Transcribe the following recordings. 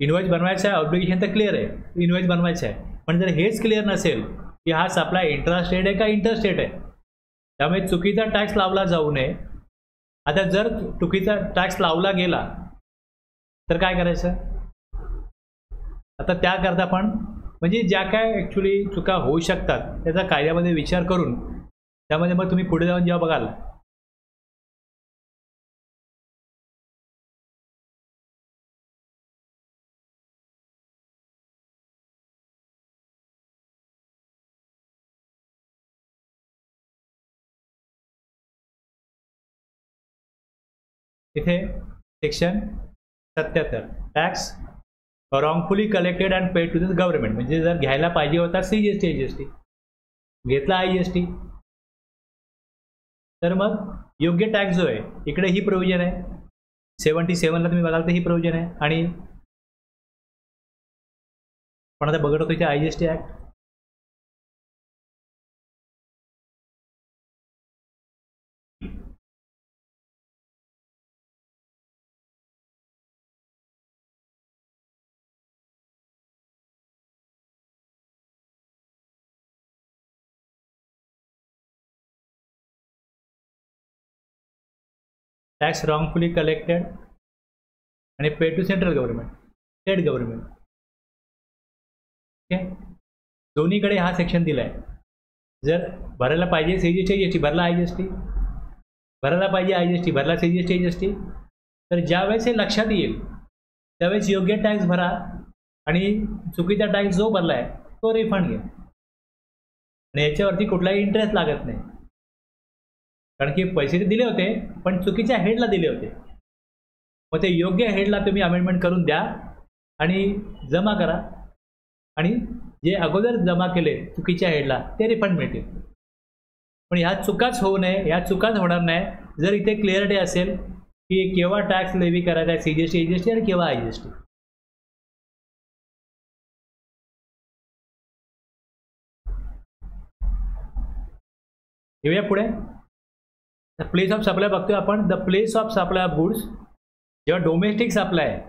Invoice बनवायचा आहे, obligation तर क्लिअर आहे, इनवॉइस बनवायचा आहे. पण जर हेच क्लिअर नसेल की हा सप्लाय इंट्रास्टेट आहे का इंटरस्टेट आहे, त्यामुळे चुकीचा टॅक्स लावला जाऊ नये. आता जर चुकीचा टॅक्स लावला गेला तर काय करायचं? आता त्याकरता आपण म्हणजे ज्या काय ॲक्च्युली चुका होऊ शकतात त्याचा कायद्यामध्ये विचार करून त्यामध्ये मग तुम्ही पुढे जाऊन जेव्हा बघाल इथे section 77 tax wrongfully collected and paid to the government, म्हणजे जर घ्यायला पाहिजे होता CGST HST, घेतला IST, तर मग योग्य टॅक्स जो आहे इकडे ही प्रोव्हिजन आहे. 77ला तुम्ही बघाल तर ही प्रोव्हिजन आहे. आणि पण आता बघत होतो इथे IGST act, tax wrongfully collected आणि paid to central government, state government. Okay, दोन्हीकडे हा सेक्शन दिला आहे. जर भरायला पाहिजे CGST HST, भरला IGST, भरायला पाहिजे IGST, भरला CGST HST, तर ज्यावेळेस हे लक्षात येईल त्यावेळेस योग्य टॅक्स भरा आणि चुकीचा टॅक्स जो भरला आहे तो रिफंड घ्या. आणि याच्यावरती कुठलाही इंटरेस्ट लागत नाही, कारण की पैसे दिले होते पण चुकीच्या हेडला दिले होते. मग ते योग्य हेडला तुम्ही अमेंडमेंट करून द्या आणि जमा करा, आणि जे अगोदर जमा केले चुकीच्या हेडला ते रिफंड मिळतील. पण ह्या चुकाच होऊ नये, ह्या चुकाच होणार नाही जर इथे क्लिअरिटी असेल की केव्हा टॅक्स लेवी करायचा आहे CGST HST आणि केव्हा IGST. येऊया पुढे. द प्लेस ऑफ सप्लाय बघतोय आपण. The place of supply of goods, जेव्हा डोमेस्टिक सप्लाय आहे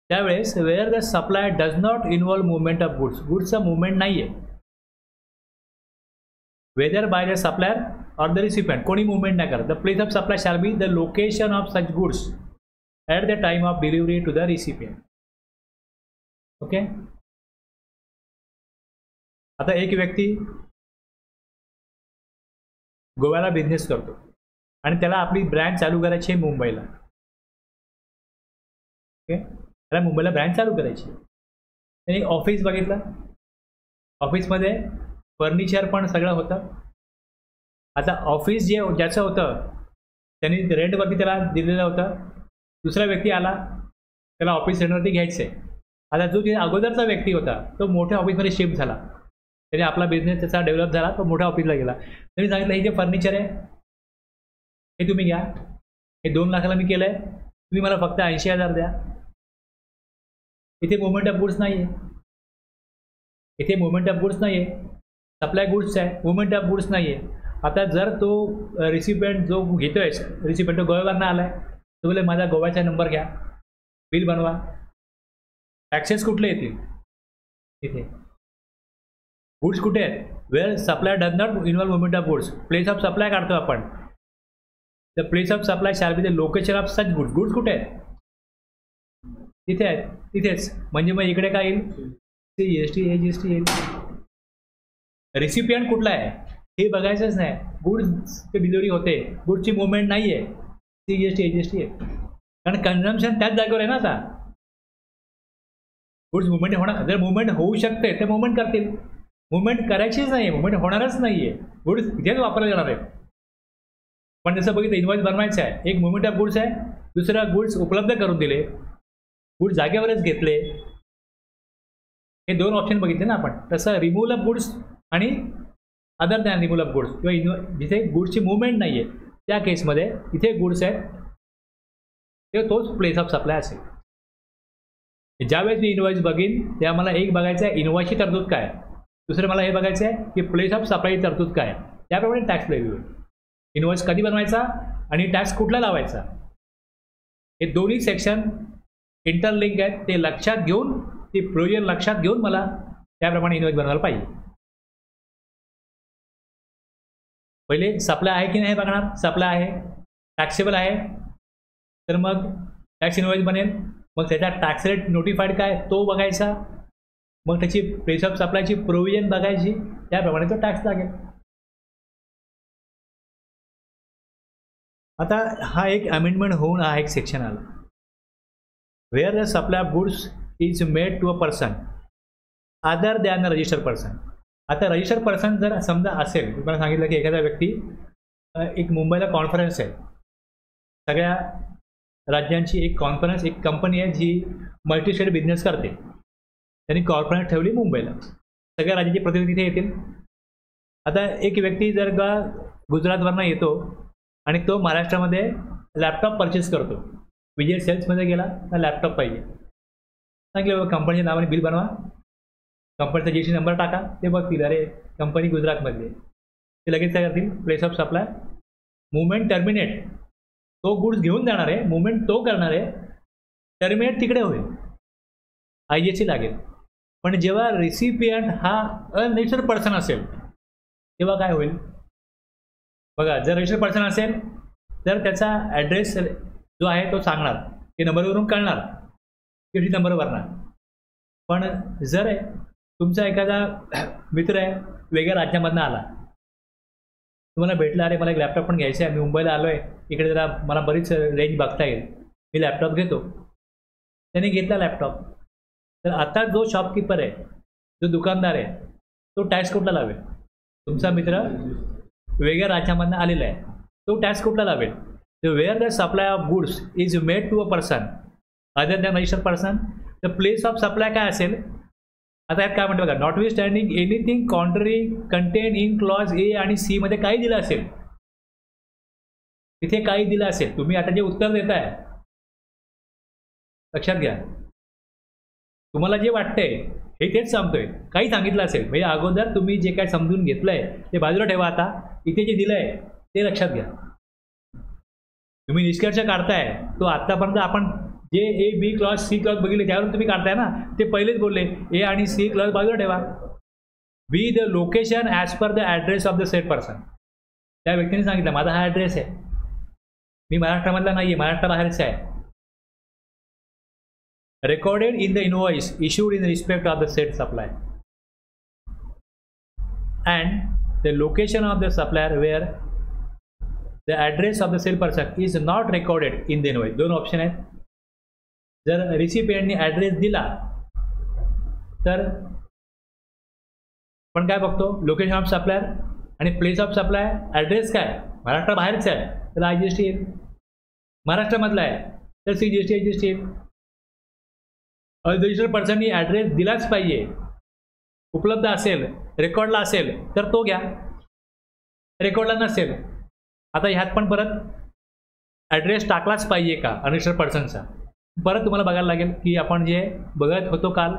त्यावेळेस where the supply does not involve movement of goods, गुड्सचा मुवमेंट नाही आहे, whether by the supplier or the recipient, कोणी मुवमेंट नाही करत. The place of supply shall be the location of such goods at the time of delivery to the recipient. Okay, आता एक व्यक्ती गोव्याला बिझनेस करतो आणि त्याला आपली ब्रँच चालू करायची आहे मुंबईला. ओके, त्याला मुंबईला ब्रँच चालू करायची. त्यांनी ऑफिस बघितलं, ऑफिसमध्ये फर्निचर पण सगळं होतं. आता ऑफिस जे ज्याचं होतं त्यांनी रेंटवरती त्याला दिलेलं होतं, दुसरा व्यक्ती आला त्याला ऑफिस रेंटवरती घ्यायचं आहे. आता जो जे अगोदरचा व्यक्ती होता तो मोठ्या ऑफिसमध्ये शिफ्ट झाला, त्याने आपला बिझनेस त्याचा डेव्हलप झाला, तो मोठ्या ऑफिसला गेला. त्यांनी सांगितलं हे जे फर्निचर आहे हे तुम्ही घ्या, हे 2 लाखाला मी केलं आहे, तुम्ही मला फक्त 80,000 द्या. इथे मुवमेंट ऑफ गुड्स नाही आहे, इथे मुवमेंट ऑफ गुड्स नाही आहे, सप्लाय गुड्स आहे, मुवमेंट ऑफ गुड्स नाही आहे. आता जर तो रिसिपियंट जो घेतोय, रिसिपियंट तो गोव्यावरनं आला आहे, तो बोले माझा गोव्याचा नंबर घ्या, बिल बनवा. टॅक्सेस कुठले येतील? इथे गुड्स कुठे आहेत? Where supply does not involve movement of goods, place of supply काढतो आपण. The place of supply shall be the location of such goods, goods कुठे आहेत? तिथे आहेत, तिथेच. म्हणजे मग इकडे काय येईल? CGST HST येईल. रिसिपियंट कुठला आहे हे बघायचंच नाही, गुड्स डिलिव्हरी होते, गुड्सची मुवमेंट नाही आहे, CGST HST आहे. कारण कन्झम्पशन त्याच जागेवर आहे ना. आता गुड्स मुवमेंट होणार, जर मुवमेंट होऊ शकते तर मुवमेंट करतील, मुवमेंट करायचीच नाही आहे, मुवमेंट होणारच नाही आहे, गुड्स इथेच वापरले जाणार आहे. पण जसं बघितलं इन्व्हॉइस बनवायचं आहे, एक मुवमेंट ऑफ गुड्स आहे, दुसरा गुड्स उपलब्ध करून दिले, गुड्स जागेवरच घेतले, हे 2 ऑप्शन बघितले ना आपण. तसं रिमूव्हल ऑफ गुड्स आणि other than removal of goods किंवा जिथे गुड्सची मुवमेंट नाही आहे त्या केसमध्ये इथे गुड्स आहेत ते तोच प्लेस ऑफ सप्लाय असेल. ज्यावेळेस मी इन्व्हॉइस बघीन तेव्हा मला एक बघायचं आहे इन्व्हॉइसची तरतूद काय, दुसरं मला हे बघायचं आहे की प्लेस ऑफ सप्लायची तरतूद काय, त्याप्रमाणे टॅक्स लेव्ही होईल. इन्व्हॉइस कधी बनवायचा आणि टॅक्स कुठला लावायचा हे दोन्ही सेक्शन इंटरलिंक आहेत ते लक्षात घेऊन, ती प्रोविजन लक्षात घेऊन मला त्याप्रमाणे इनवॉइस बनवायला पाहिजे. पहिले सप्लाय आहे की नाही बघणार. सप्लाय आहे, टॅक्सेबल आहे, तर मग टॅक्स इनवॉइस बनेल. मग त्याचा टॅक्स रेट नोटिफाईड काय तो बघायचा, मग त्याची प्लेस ऑफ सप्लायची प्रोव्हिजन बघायची, त्याप्रमाणे तो टॅक्स लागेल. आता हा एक अमेंडमेंट होऊन हा एक सेक्शन आला, where the supply of goods is made to a person other than a registered person. आता रजिस्टर्ड पर्सन जर समजा असेल, तुम्हाला सांगितलं की एखादा व्यक्ती, एक मुंबईला कॉन्फरन्स आहे, सगळ्या राज्यांची एक कॉन्फरन्स, एक कंपनी आहे जी मल्टी स्टेट बिझनेस करते, त्यांनी कॉन्फरन्स ठेवली मुंबईला, सगळ्या राज्याचे प्रतिनिधी तिथे येतील. आता एक व्यक्ती जर का गुजरातवरनं येतो आणि तो महाराष्ट्रामध्ये लॅपटॉप परचेस करतो, विजय सेल्समध्ये गेला तर लॅपटॉप पाहिजे, सांगितलं बाबा कंपनीच्या नावाने बिल बनवा, कंपनीचा जीएसटी नंबर टाका, ते बघतील अरे कंपनी गुजरातमधली आहे, ते लगेच काय करतील, place of supply movement terminate, तो गुड्स घेऊन जाणार आहे, मुवमेंट तो करणार आहे, टर्मिनेट तिकडे होईल, IGST लागेल. पण जेव्हा रिसिपियंट हा अनरजिस्टर्ड पर्सन असेल तेव्हा काय होईल बघा. जर रजिस्टर्ड पर्सन असेल तर त्याचा ॲड्रेस जो आहे तो सांगणार, ते नंबरवरून कळणार, जीएसटी नंबर भरणार. पण जर तुमचा एखादा मित्र आहे वेगळ्या राज्यामधनं आला, तुम्हाला भेटला, अरे मला एक लॅपटॉप पण घ्यायचा आहे, मी मुंबईला आलो आहे, इकडे जरा मला बरीच रेंज बघता येईल, मी लॅपटॉप घेतो, त्याने घेतला लॅपटॉप, तर आता जो शॉपकीपर आहे, जो दुकानदार आहे, तो टॅक्स कुठला लावेल. तुमचा मित्र वेगळ्या राज्यामधनं आलेला आहे, तो टॅक्स कुठला लावेल. तर where the supply of goods is made to a person other than registered person, the place of supply काय असेल. आता यात काय म्हणतो बघा, notwithstanding anything contrary contain in clause a आणि सी मध्ये काही दिलं असेल, तिथे काही दिलं असेल, तुम्ही आता जे उत्तर देताय लक्षात घ्या, तुम्हाला जे वाटतंय हे तेच सांगतोय, काही सांगितलं असेल म्हणजे अगोदर तुम्ही जे काय समजून घेतलंय ते बाजूला ठेवा, आता इथे जे दिलंय ते लक्षात घ्या. तुम्ही निष्कर्ष काढताय तो आतापर्यंत आपण जे a b clause c clause बघितले त्यावरून तुम्ही काढताय ना, ते पहिलेच बोलले ए आणि सी क्लॉज बाजूला ठेवा. बी the location as per the address of the set person. त्या व्यक्तीने सांगितलं माझा हा ॲड्रेस आहे, मी महाराष्ट्रामधला नाही आहे, महाराष्ट्राबाहेरचा आहे. Recorded in the invoice issued in respect of the said supply, and the location of the supplier where the address of the said person is not recorded in the invoice. दोन option आहेत. जर रिसिपियंटने address दिला तर पण काय बघतो, location of supplier आणि place of supply, address काय महाराष्ट्राबाहेरचा आहे तर IGST येईल, महाराष्ट्रामधला आहे तर CGST IGST येईल. रजिस्टर्ड पर्सननी ॲड्रेस दिलाच पाहिजे, उपलब्ध असेल, रेकॉर्डला असेल तर तो घ्या, रेकॉर्डला नसेल. आता ह्यात पण परत ॲड्रेस टाकलाच पाहिजे का अनरजिस्टर्ड पर्सनचा, परत तुम्हाला बघायला लागेल की आपण जे बघत होतो काल,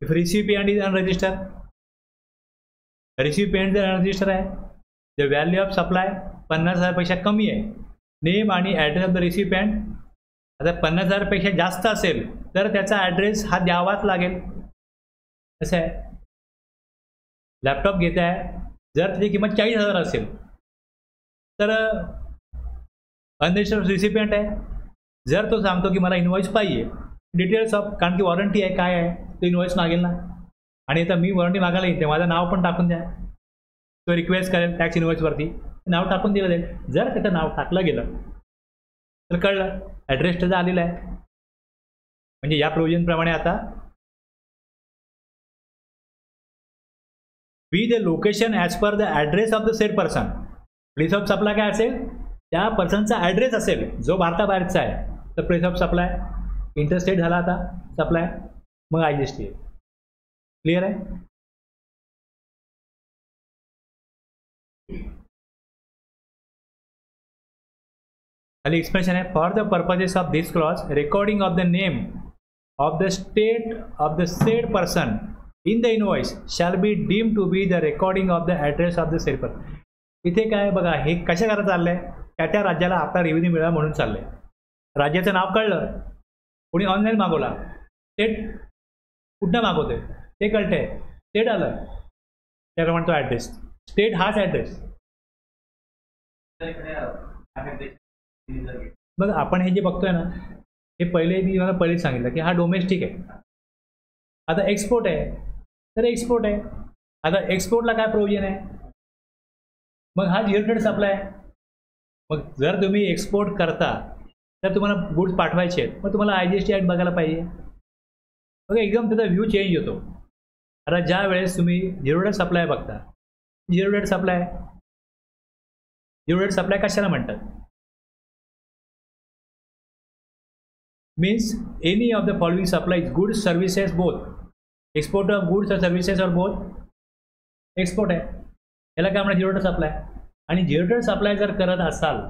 if recipient is unregistered, recipient जर अनरजिस्टर आहे, द व्हॅल्यू ऑफ सप्लाय 50,000 पेक्षा कमी आहे, नेम आणि ॲड्रेस ऑफ द रिसिपियंट आता 50,000 पेक्षा जास्त असेल तर त्याचा ॲड्रेस हा द्यावाच लागेल. कसं आहे, लॅपटॉप घेत आहे, जर त्याची किंमत 40,000 असेल तर अनरजिस्टर्ड रिसिपियंट आहे, जर तो सांगतो की मला इनवॉइस पाहिजे, डिटेल्स ऑफ, कारण की वॉरंटी आहे काय आहे तो इनवॉइस मागेल ना, आणि आता मी वॉरंटी मागायला येते, माझं नाव पण टाकून द्या, तो रिक्वेस्ट करेल टॅक्स इनवॉइसवरती, नाव टाकून दिलं जाईल. जर त्याचं नाव टाकलं गेलं तर कळलं ॲड्रेस त्याचा आलेला आहे. म्हणजे या प्रोव्हिजनप्रमाणे आता बी the location as per the address of the set person, place of supply काय असेल, त्या पर्सनचा ॲड्रेस असेल जो भारताबाहेरचा आहे तर प्लेस ऑफ सप्लाय इंटरस्टेट झाला, आता सप्लाय मग IGST. क्लिअर आहे. खाली एक्सप्लेनेशन आहे, for the purposes of this clause recording of the name of the state of the said person in the invoice shall be deem to be the recording of the address of the said person. इथे काय बघा, हे कशा करत चाललंय, त्या राज्याला आपला रेव्हेन्यू मिळावा म्हणून चाललंय. राज्याचं नाव कळलं, कोणी ऑनलाईन मागवला, स्टेट कुठं मागवतोय ते कळतंय, स्टेट आलं त्याला म्हणतो ॲड्रेस, स्टेट हाच ॲड्रेस. मग आपण हे जे बघतोय ना, हे पहिले मी मला पहिलेच सांगितलं की हा डोमेस्टिक आहे. आता एक्सपोर्ट आहे तर एक्सपोर्ट आहे. आता एक्सपोर्टला काय प्रोव्हिजन आहे, मग हा झिरो ट्रेड सप्लाय आहे. मग जर तुम्ही एक्सपोर्ट करता तर तुम्हाला गुड्स पाठवायचे आहेत, मग तुम्हाला IGST ॲक्ट बघायला पाहिजे. मग एकदम त्याचा व्ह्यू चेंज होतो. आता ज्या वेळेस तुम्ही झिरो ट्रेड सप्लाय बघता, zero trade supply, zero trade supply कशाला म्हणतात, means any of the following supplies goods services both, export of goods or services or both export आहे, याला काय म्हणतात झिरो ट्रेड सप्लाय. आणि झिरो ट्रेड सप्लाय जर करत असाल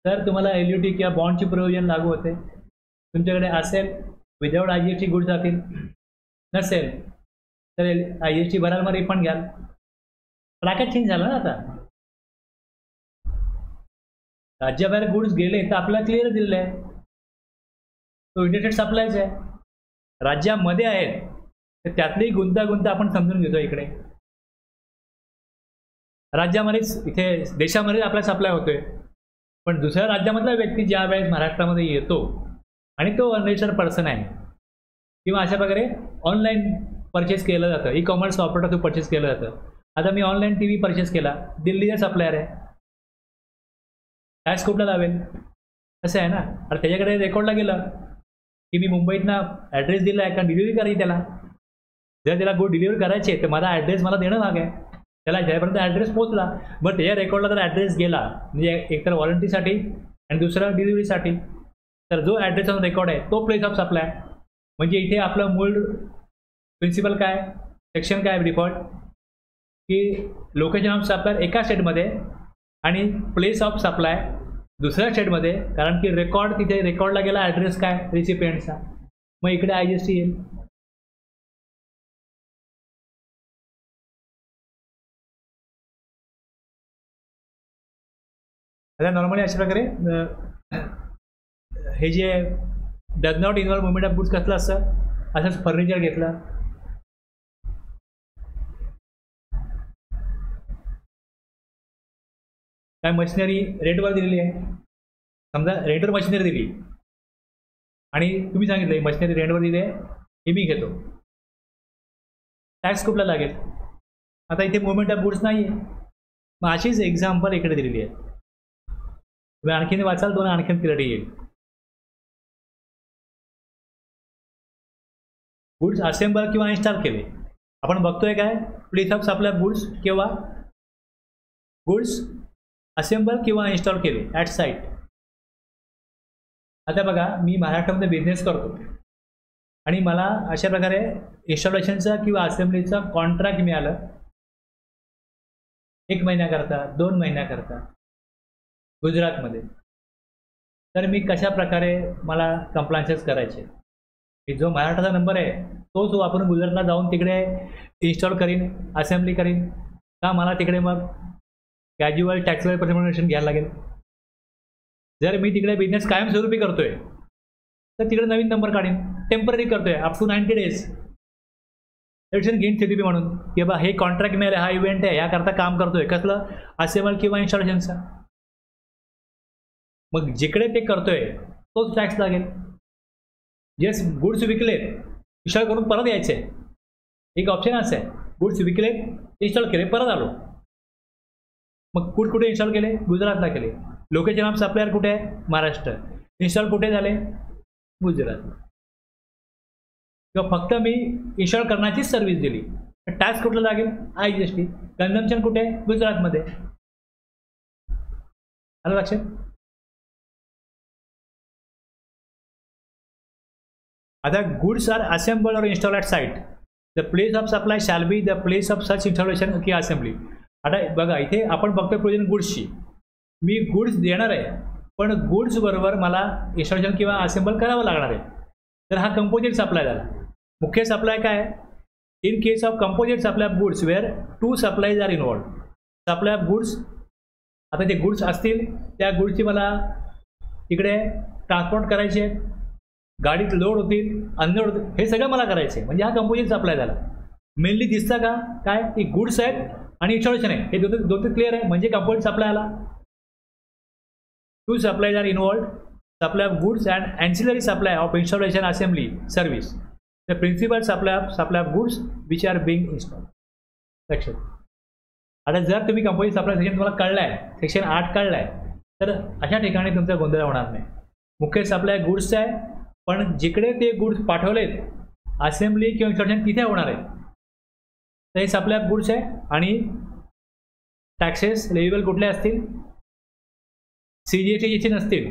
तर तुम्हाला LUT किंवा बॉन्डची प्रोव्हिजन लागू होते. तुमच्याकडे असेल विदाउट IGST गुड्स जातील, नसेल तर IGST भरायला मग रिफंड घ्याल. ब्रॅकेट चेंज झालं ना. आता राज्याबाहेर गुड्स गेले तर आपल्याला क्लिअर दिलेलं आहे, तो इंटरनेट सप्लायच आहे. राज्यामध्ये आहेत तर त्यातली गुंतागुंत आपण समजून घेतो. इकडे राज्यामध्येच, इथे देशामध्येच आपला सप्लाय होतोय, पण दुसऱ्या राज्यामधला व्यक्ती ज्या वेळेस महाराष्ट्रामध्ये येतो आणि तो अनरजिस्टर्ड पर्सन आहे किंवा अशा प्रकारे ऑनलाईन परचेस केलं जातं, ई-कॉमर्स ऑपरेटर थ्रू परचेस केलं जातं. आता मी ऑनलाईन TV परचेस केला, दिल्लीचा सप्लायर आहे, टॅक्स कुठला लावेल, असं आहे ना. आणि त्याच्याकडे रेकॉर्डला गेलं की मी मुंबईतनं ॲड्रेस दिला आहे, कारण डिलिव्हरी करायची त्याला. जर त्याला गुड डिलिव्हरी करायची आहे तर माझा ॲड्रेस मला देणं भाग आहे. त्याला ज्यापर्यंत ॲड्रेस पोहोचला, मग त्याच्या रेकॉर्डला जर ॲड्रेस गेला, म्हणजे एकतर वॉरंटीसाठी आणि दुसरं डिलिव्हरीसाठी, तर जो ॲड्रेसचा रेकॉर्ड आहे तो प्लेस ऑफ सप्लाय. म्हणजे इथे आपलं मूळ प्रिन्सिपल काय, सेक्शन काय डिफॉल्ट, की लोकेशन ऑफ सप्लाय एका स्टेटमध्ये आणि प्लेस ऑफ सप्लाय दुसऱ्या स्टेटमध्ये, कारण की रेकॉर्ड तिथे रेकॉर्डला गेला ॲड्रेस काय रिसिपियंटचा, मग इकडे IGST येईल. आता नॉर्मली अशा प्रकारे हे जे does not involve movement of goods कसलं असतं, असंच फर्निचर घेतलं, काय मशिनरी रेंटवर दिलेली आहे, समजा रेंटवर मशिनरी दिली आणि तुम्ही सांगितलं मशिनरी रेंटवर दिली आहे, हे मी घेतो, टॅक्स कुठला लागेल. आता इथे मुवमेंट ऑफ गुड्स नाही आहे, मग अशीच एक्झाम्पल इकडे दिलेली आहे. तुम्ही आणखीन वाचाल, दोन आणखीन क्लिअरिटी येईल. गुड्स असेंबल किंवा इन्स्टॉल केले, आपण बघतोय काय, प्लेस ऑफ सप्लाय गुड्स किंवा गुड्स असेंबल किंवा इन्स्टॉल केले ॲट साईट. आता बघा, मी महाराष्ट्रामध्ये बिझनेस करतो आणि मला अशा प्रकारे इन्स्टॉलेशनचा किंवा असेंब्लीचा कॉन्ट्रॅक्ट मिळालं 1 महिन्याकरता, 2 महिन्याकरता गुजरातमध्ये. तर मी कशा प्रकारे मला कंप्लायन्सेस करायचे, की जो महाराष्ट्राचा नंबर आहे तोच वापरून गुजरातला जाऊन तिकडे इन्स्टॉल करीन, असेंब्ली करीन का, मला तिकडे मग कॅज्युअल टॅक्सेबल परमिशन घ्यायला लागेल. जर मी तिकडे बिझनेस कायमस्वरूपी करतोय तर तिकडे नवीन नंबर काढीन, टेम्पररी करतोय अप टू 90 days घेईन CTP म्हणून, की बा हे कॉन्ट्रॅक्ट मिळाले, हा इव्हेंट आहे, याकरता काम करतोय, कसलं असेंबल किंवा इन्स्टॉलेशनचा. मग जिकडे ते करतोय तोच टॅक्स लागेल. जे गुड्स विकले इन्स्टॉल करून परत यायचे, एक ऑप्शन असं आहे, गुड्स विकले इन्स्टॉल केले परत आलो. मग कुठे इन्स्टॉल केले, गुजरातला केले. लोकेशन ऑफ सप्लायर कुठे आहे, महाराष्ट्र. इन्स्टॉल कुठे झाले, गुजरात. किंवा फक्त मी इन्स्टॉल करण्याचीच सर्व्हिस दिली, तर टॅक्स कुठला लागेल, IGST. कन्झम्पशन कुठे, गुजरातमध्ये. आलं लक्षात. आता गुड्स आर असेंबल्ड और install at site, the place of supply shall be the place of such installation की असेंब्ली. आता बघा, इथे आपण बघतोय प्रोव्हिजन गुड्सची, मी गुड्स देणार आहे पण गुड्स बरोबर मला इन्स्टॉलेशन किंवा असेंबल करावं लागणार आहे. तर हा कंपोजिट सप्लाय झाला. मुख्य सप्लाय काय? In case of composite supply of goods where 2 supplies are involved. Supply of goods, आता जे गुड्स असतील त्या गुड्सची मला इकडे ट्रान्सपोर्ट करायचे, गाडीत लोड होतील, अनलोड होतील, हे सगळं मला करायचं. म्हणजे हा कंपोजिट सप्लाय झाला. मेनली दिसतं का काय की गुड्स आहेत आणि इन्स्टॉलेशन आहे, हे दोन क्लिअर आहे. म्हणजे कंपोजिट सप्लाय आला. 2 supplies are involved: supply of goods and ancillary supply of installation assembly service. The principal supply of goods which are being installed. लक्षात. आता जर तुम्ही कंपोजिट सप्लाय सेक्शन तुम्हाला कळलाय, सेक्शन 8 कळलाय, तर अशा ठिकाणी तुमचा गोंधळ होणार नाही. मुख्य सप्लाय गुड्सचा आहे, पण जिकडे ते गुड्स पाठवलेत असेंब्ली किंवा इन्स्टॉलेशन तिथे होणार आहे. तर हे सप्लाय ऑफ गुड्स आहे. आणि टॅक्सेस लेव्हिबल कुठले असतील? CGST नसतील.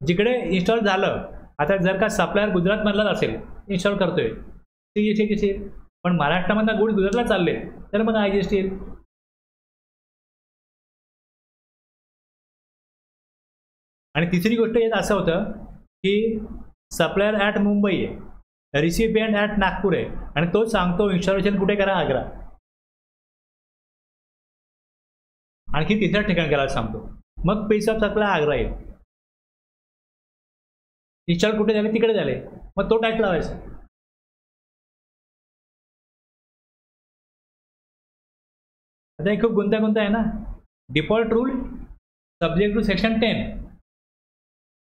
जिकडे इन्स्टॉल झालं, आता जर का सप्लायर गुजरातमधलाच असेल, इन्स्टॉल करतोय, CGST. पण महाराष्ट्रामधला गुड्स गुजरातला चालले, तर मग IGST येईल. आणि तिसरी गोष्ट येत असं होतं की सप्लायर ॲट मुंबई आहे, रिसिपियंट ॲट नागपूर आहे, आणि तो सांगतो इन्स्टॉलेशन कुठे करा? आग्रा. आणखी तिसऱ्या ठिकाणी करायला सांगतो. मग प्लेस ऑफ सप्लाय आग्रा येईल. इन्स्टॉल कुठे झाले? तिकडे झाले, मग तो टॅक्स लावायचा. आता हे खूप गुंतागुंत आहे ना. Default rule subject to section 10.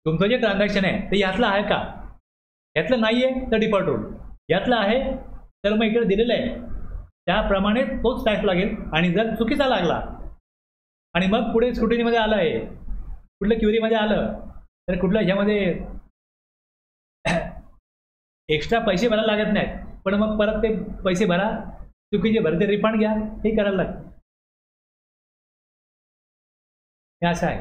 तुमचं जे ट्रान्झॅक्शन आहे ते यातलं आहे का? यातलं नाही आहे तर डिफॉल्ट रूल. यातलं आहे तर मग इकडे दिलेलं आहे त्याप्रमाणे तोच टॅक्स लागेल. आणि जर चुकीचा लागला आणि मग पुढे स्क्रुटिनीमध्ये आलं आहे, कुठल्या क्युरीमध्ये आलं, तर कुठल्या ह्यामध्ये एक्स्ट्रा पैसे भरायला लागत नाहीत, पण मग परत ते पैसे भरा, चुकीचे भरते रिफंड घ्या, हे करायला लागतं. हे असं आहे.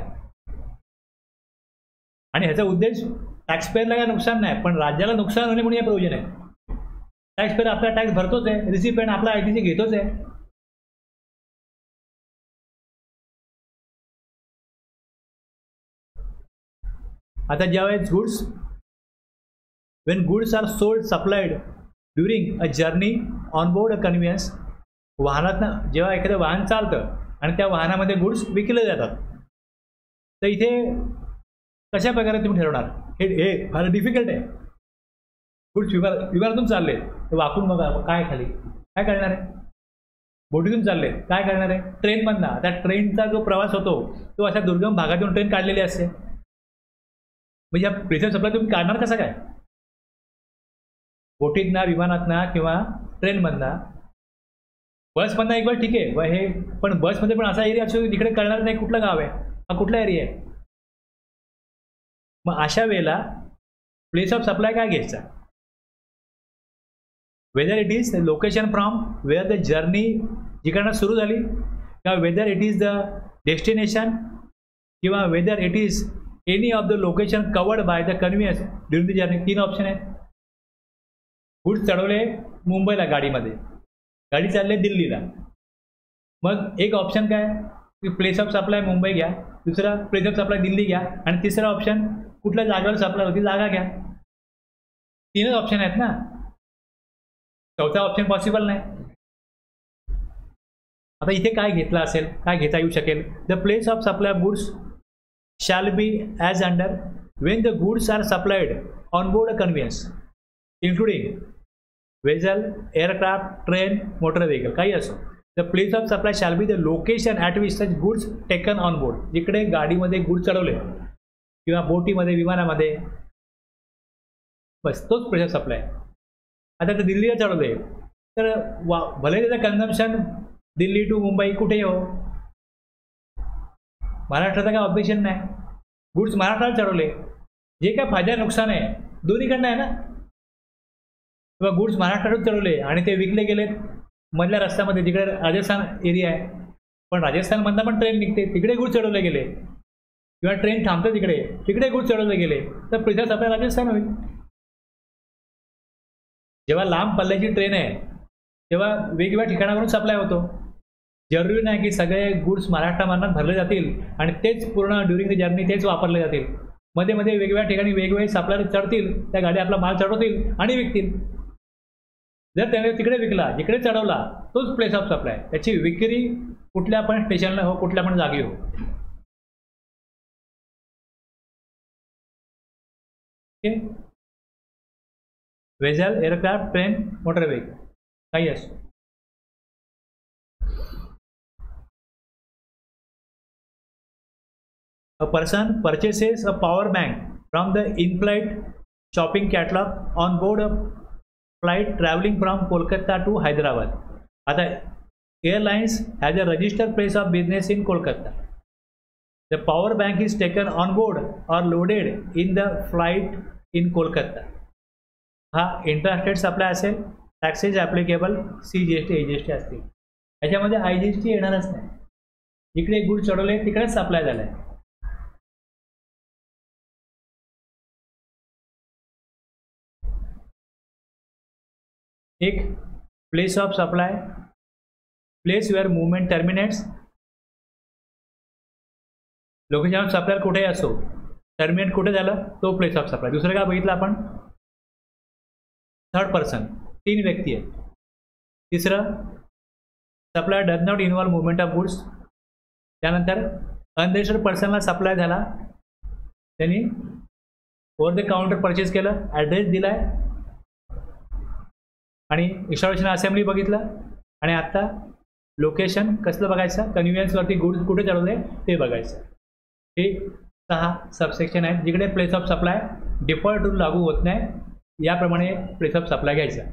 आणि ह्याचा उद्देश टॅक्सपेअरला काय नुकसान नाही, पण राज्याला नुकसान होणे म्हणून हे प्रोव्हिजन आहे. टॅक्सपेअर आपला टॅक्स भरतोच आहे, रिसिपियंट आपला ITC घेतोच आहे. आता ज्यावेळेस goods, when goods are sold supplied during a journey on board a conveyance, वाहनातनं जेव्हा एखादं वाहन चालतं आणि त्या वाहनामध्ये गुड्स विकले जातात, तर इथे कशा प्रकारे तुम्ही ठरवणार? हे फार डिफिकल्ट आहे. गुड्स विमानातून चालले तर वाकून बघा काय खाली, काय करणार आहे? बोटीतून चालले काय करणार आहे? ट्रेनमधनं. त्या ट्रेनचा जो प्रवास होतो तो अशा दुर्गम भागातून ट्रेन काढलेली असते. म्हणजे या प्रेशर सप्लाय तुम्ही काढणार कसं काय? बोटीतनं, विमानातनं किंवा ट्रेनमधनं. बसमधनं एक वेळ ठीक आहे हे, पण बसमध्ये पण असा एरिया असतो तिकडे कळणार नाही कुठलं गाव आहे, हा कुठला एरिया आहे. मग अशा वेळेला प्लेस ऑफ सप्लाय काय घ्यायचा? Whether it is the location from where the journey जिकडनं सुरू झाली, किंवा whether it is the destination, किंवा whether it is any of the location covered by the conveyance during the journey. 3 option आहेत. Goods चढवले मुंबईला गाडीमध्ये, गाडी चालले दिल्लीला. मग एक ऑप्शन काय की प्लेस ऑफ सप्लाय मुंबई घ्या, दुसरा प्लेस ऑफ सप्लाय दिल्ली घ्या, आणि तिसरा ऑप्शन कुठल्या जागेवर सप्लाय होती जागा घ्या. 3च ऑप्शन आहेत ना, चौथा ऑप्शन पॉसिबल नाही. आता इथे काय घेतलं असेल, काय घेता येऊ शकेल? The place of supply of goods shall be as under when the goods are supplied on board a conveyance including vessel, aircraft, train, motor vehicle, काही असो. The place of supply shall be the location at which such goods taken on board. जिकडे गाडीमध्ये goods चढवले किंवा बोटीमध्ये, विमानामध्ये, बस तोच place of supply. आता ते दिल्लीला चढवले तर भले त्याचं कन्झम्पशन दिल्ली टू मुंबई कुठेही हो, महाराष्ट्राचं काय ऑब्जेक्शन नाही. गुड्स महाराष्ट्राला चढवले, जे काय फायदा नुकसान आहे दोन्हीकडनं आहे ना. किंवा गुड्स महाराष्ट्रातून चढवले आणि ते विकले गेले मधल्या रस्त्यामध्ये, जिकडे राजस्थान एरिया आहे, पण राजस्थानमधनं पण ट्रेन निघते, तिकडे गुड्स चढवले गेले, किंवा ट्रेन थांबते तिकडे गुड्स चढवले गेले, तर प्रेशर सप्लाय राजस्थान होईल. जेव्हा लांब पल्ल्याची ट्रेन आहे तेव्हा वेगवेगळ्या ठिकाणावरून सप्लाय होतो. जरुरी नाही की सगळे गुड्स महाराष्ट्रामधून भरले जातील आणि तेच पूर्ण ड्युरिंग द जर्नी तेच वापरले जातील. मध्ये मध्ये वेगवेगळ्या ठिकाणी वेगवेगळे सप्लायर चढतील, त्या गाड्या आपला माल चढवतील आणि विकतील. जर त्याने तिकडे विकला, जिकडे चढवला तोच प्लेस ऑफ सप्लाय. त्याची विक्री कुठल्या पण स्टेशनला हो, कुठल्या पण जागी हो. Vessel, aircraft, train, motor vehicle काही असो. A person purchases a power bank from the in-flight shopping catalog on board a flight traveling from Kolkata to Hyderabad. आता airlines has a registered place of business in Kolkata. The power bank is taken on board or loaded in the flight in Kolkata. हा intrastate supply असेल, taxes applicable CGST AGST असतील. याच्यामध्ये IGST येणारच नाही. जिकडे good चढवले तिकडेच supply झालाय. एक place of supply, place where movement terminates. Location of supply कुठेही असो, टर्मिनेट कुठे झालं तो प्लेस ऑफ सप्लाय. दुसरं काय बघितलं आपण, थर्ड पर्सन, 3 व्यक्ती आहेत. तिसरं, supply does not involve movement of goods. त्यानंतर अनरजिस्टर्ड पर्सनला सप्लाय झाला, त्यांनी ओव्हर द काउंटर परचेस केलं, ॲड्रेस दिलाय आणि इन्स्टॉलेशन असेंब्ली बघितलं. आणि आत्ता लोकेशन कसलं बघायचं, कन्व्हिनियन्सवरती गुड्स कुठे चढवले ते बघायचं. हे 6 सबसेक्शन आहेत जिकडे place of supply default rule लागू होत नाही. याप्रमाणे प्लेस ऑफ सप्लाय घ्यायचा.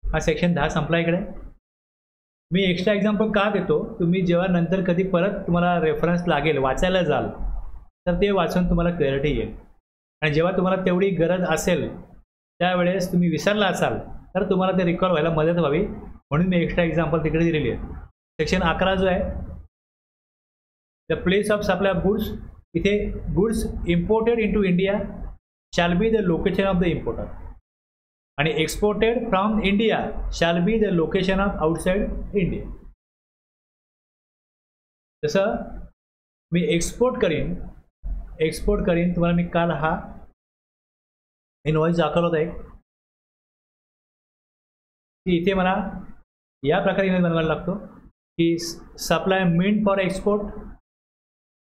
हा सेक्शन 10 संपला. इकडे मी एक्स्ट्रा एक्झाम्पल का देतो, तुम्ही जेव्हा नंतर कधी परत तुम्हाला रेफरन्स लागेल, वाचायला जाल तर ते वाचून तुम्हाला क्लॅरिटी येईल. आणि जेव्हा तुम्हाला तेवढी गरज असेल त्यावेळेस तुम्ही विसरला असाल तर तुम्हाला ते रिकॉल व्हायला मदत व्हावी म्हणून मी एक्स्ट्रा एक्झाम्पल तिकडे दिलेली आहे. सेक्शन 11 जो आहे, the place of supply of goods. इथे goods imported into India shall be the location of the importer आणि exported from India shall be the location of outside India. जसं मी export करीन तुम्हाला मी काल हा इनवॉइस दाखवला होता एक, की इथे मला या प्रकारे इनवॉइस बनवायला लागतो की सप्लाय मीन फॉर एक्सपोर्ट.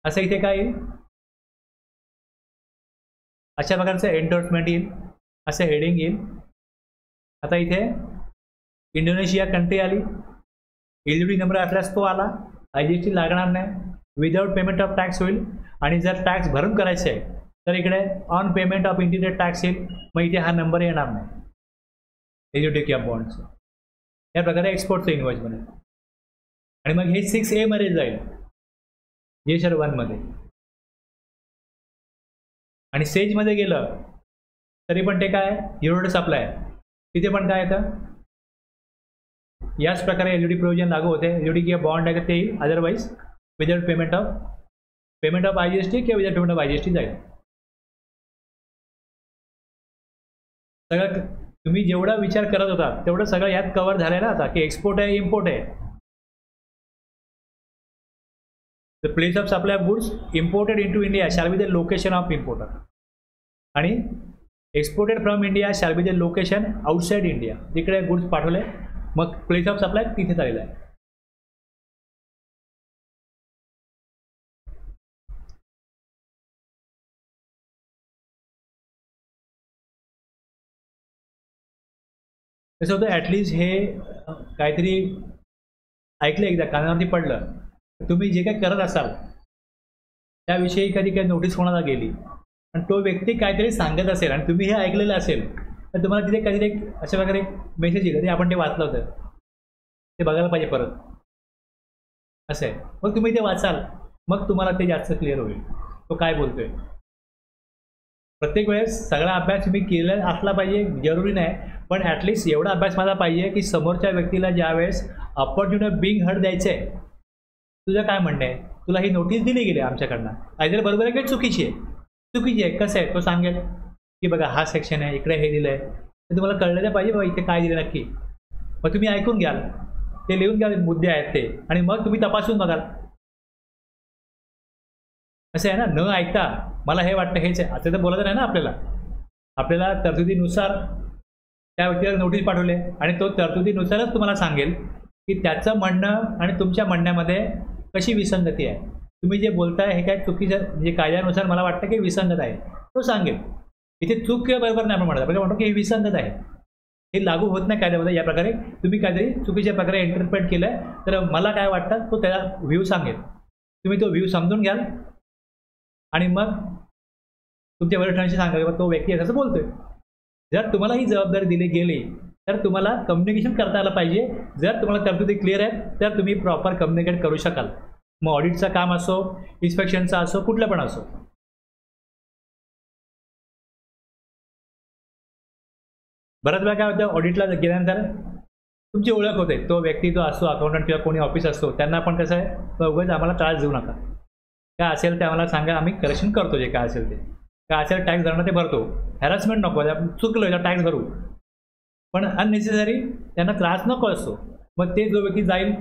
असं इथे काय येईल, अशा प्रकारचं एंडोर्समेंट येईल, असं हेडिंग येईल. आता इथे इंडोनेशिया कंट्री आली, एलईडी नंबर असल्यास तो आला, IGST लागणार नाही, विदाउट पेमेंट ऑफ टॅक्स होईल. आणि जर टॅक्स भरून करायचे आहे तर इकडे on payment of integrated tax येईल, मग इथे हा नंबर येणार नाही, एज्युटी किंवा बॉन्ड्स. या प्रकारे एक्सपोर्टचं इनवॉइस बनेल. आणि मग हे 6A मध्ये जाईल, GSR 1 मध्ये. आणि सेजमध्ये गेलं तरी पण ते काय, युरोड सप्लाय, तिथे पण काय येतं, याच प्रकारे एलईडी प्रोव्हिजन लागू होते. एलईडी किंवा बॉन्ड आहे ते येईल, otherwise without payment of IGST किंवा विदाउट पेमेंट ऑफ IGST जाईल. सगळं तुम्ही जेवढा विचार करत होता तेवढं सगळं यात कव्हर झालेलं आता, की एक्सपोर्ट आहे, इम्पोर्ट आहे. The place of supply of goods imported into India shall be the location of importer आणि exported from India shall be the location outside India. जिकडे गुड्स पाठवले मग प्लेस ऑफ सप्लाय तिथे झालेला आहे. कसं होतं, ॲटलिस्ट हे काहीतरी ऐकलं, एकदा कानावरती पडलं, तुम्ही जे काही करत असाल त्याविषयी कधी काही नोटीस कोणाला गेली आणि तो व्यक्ती काहीतरी सांगत असेल आणि तुम्ही हे ऐकलेलं असेल तर तुम्हाला तिथे काहीतरी अशा प्रकारे मेसेज येईल, आपण ते वाचलं होतं, ते बघायला पाहिजे परत, असं आहे. मग तुम्ही ते वाचाल, मग तुम्हाला ते जास्त क्लिअर होईल तो काय बोलतोय. प्रत्येक वेळेस सगळा अभ्यास तुम्ही केलेला असला पाहिजे जरुरी नाही, पण ॲटलिस्ट एवढा अभ्यास मला पाहिजे की समोरच्या व्यक्तीला ज्या वेळेस अपॉर्च्युनिटी बिंग हर्ड द्यायचं आहे तुझं काय म्हणणं आहे, तुला ही नोटीस दिली गेली आमच्याकडनं, आयदर बरोबर आहे की चुकीची आहे. चुकीची आहे. कसं आहे तो सांगेल की बघा हा सेक्शन आहे, इकडे हे दिलं आहे, तर तुम्हाला कळलं पाहिजे बाबा इथे काय दिलं नक्की. मग तुम्ही ऐकून घ्याल, ते लिहून घ्याल मुद्दे आहेत ते, आणि मग तुम्ही तपासून बघाल. असं आहे ना, न ऐकता मला हे वाटतं हेच आहे असं तर बोलायचं नाही ना आपल्याला. आपल्याला तरतुदीनुसार त्या व्यक्तीला नोटीस पाठवले आणि तो तरतुदीनुसारच तुम्हाला सांगेल की त्याचं म्हणणं आणि तुमच्या म्हणण्यामध्ये कशी विसंगती आहे. तुम्ही जे बोलताय हे काय चुकीचं, म्हणजे कायद्यानुसार मला वाटतं की विसंगत आहे, तो सांगेल. इथे चूक किंवा बरोबर नाही आपण म्हणत, आपण म्हणतो की हे विसंगत आहे, हे लागू होत नाही कायद्यामध्ये. या प्रकारे तुम्ही काहीतरी चुकीच्या प्रकारे इंटरप्रेट केलं तर मला काय वाटतं तो त्याला व्ह्यू सांगेल. तुम्ही तो व्ह्यू समजून घ्याल आणि मग तुमच्या वरिष्ठांशी सांगा की तो व्यक्ती असं बोलतोय. जर तुम्हाला ही जबाबदारी दिली गेली तर तुम्हाला कम्युनिकेशन करता आलं पाहिजे. जर तुम्हाला तरतुदी क्लिअर आहेत तर तुम्ही प्रॉपर कम्युनिकेट करू शकाल. मग ऑडिटचं काम असो, इन्स्पेक्शनचं असो, कुठलं पण असो. बऱ्याच वेळा काय होतं, ऑडिटला गेल्यानंतर तुमची ओळख होते. तो व्यक्ती जो असतो अकाउंटंट किंवा कोणी ऑफिस असतो त्यांना पण कसं आहे, उगाच आम्हाला त्रास देऊ नका, काय असेल ते आम्हाला सांगा, आम्ही करेक्शन करतो. जे काय असेल ते, काय असेल टॅक्स भरणं ते भरतो. हॅरॅसमेंट नको, चुकलं तर टॅक्स भरू, पण अननेसेसरी त्यांना त्रास नको असतो. मग ते जो व्यक्ती जाईल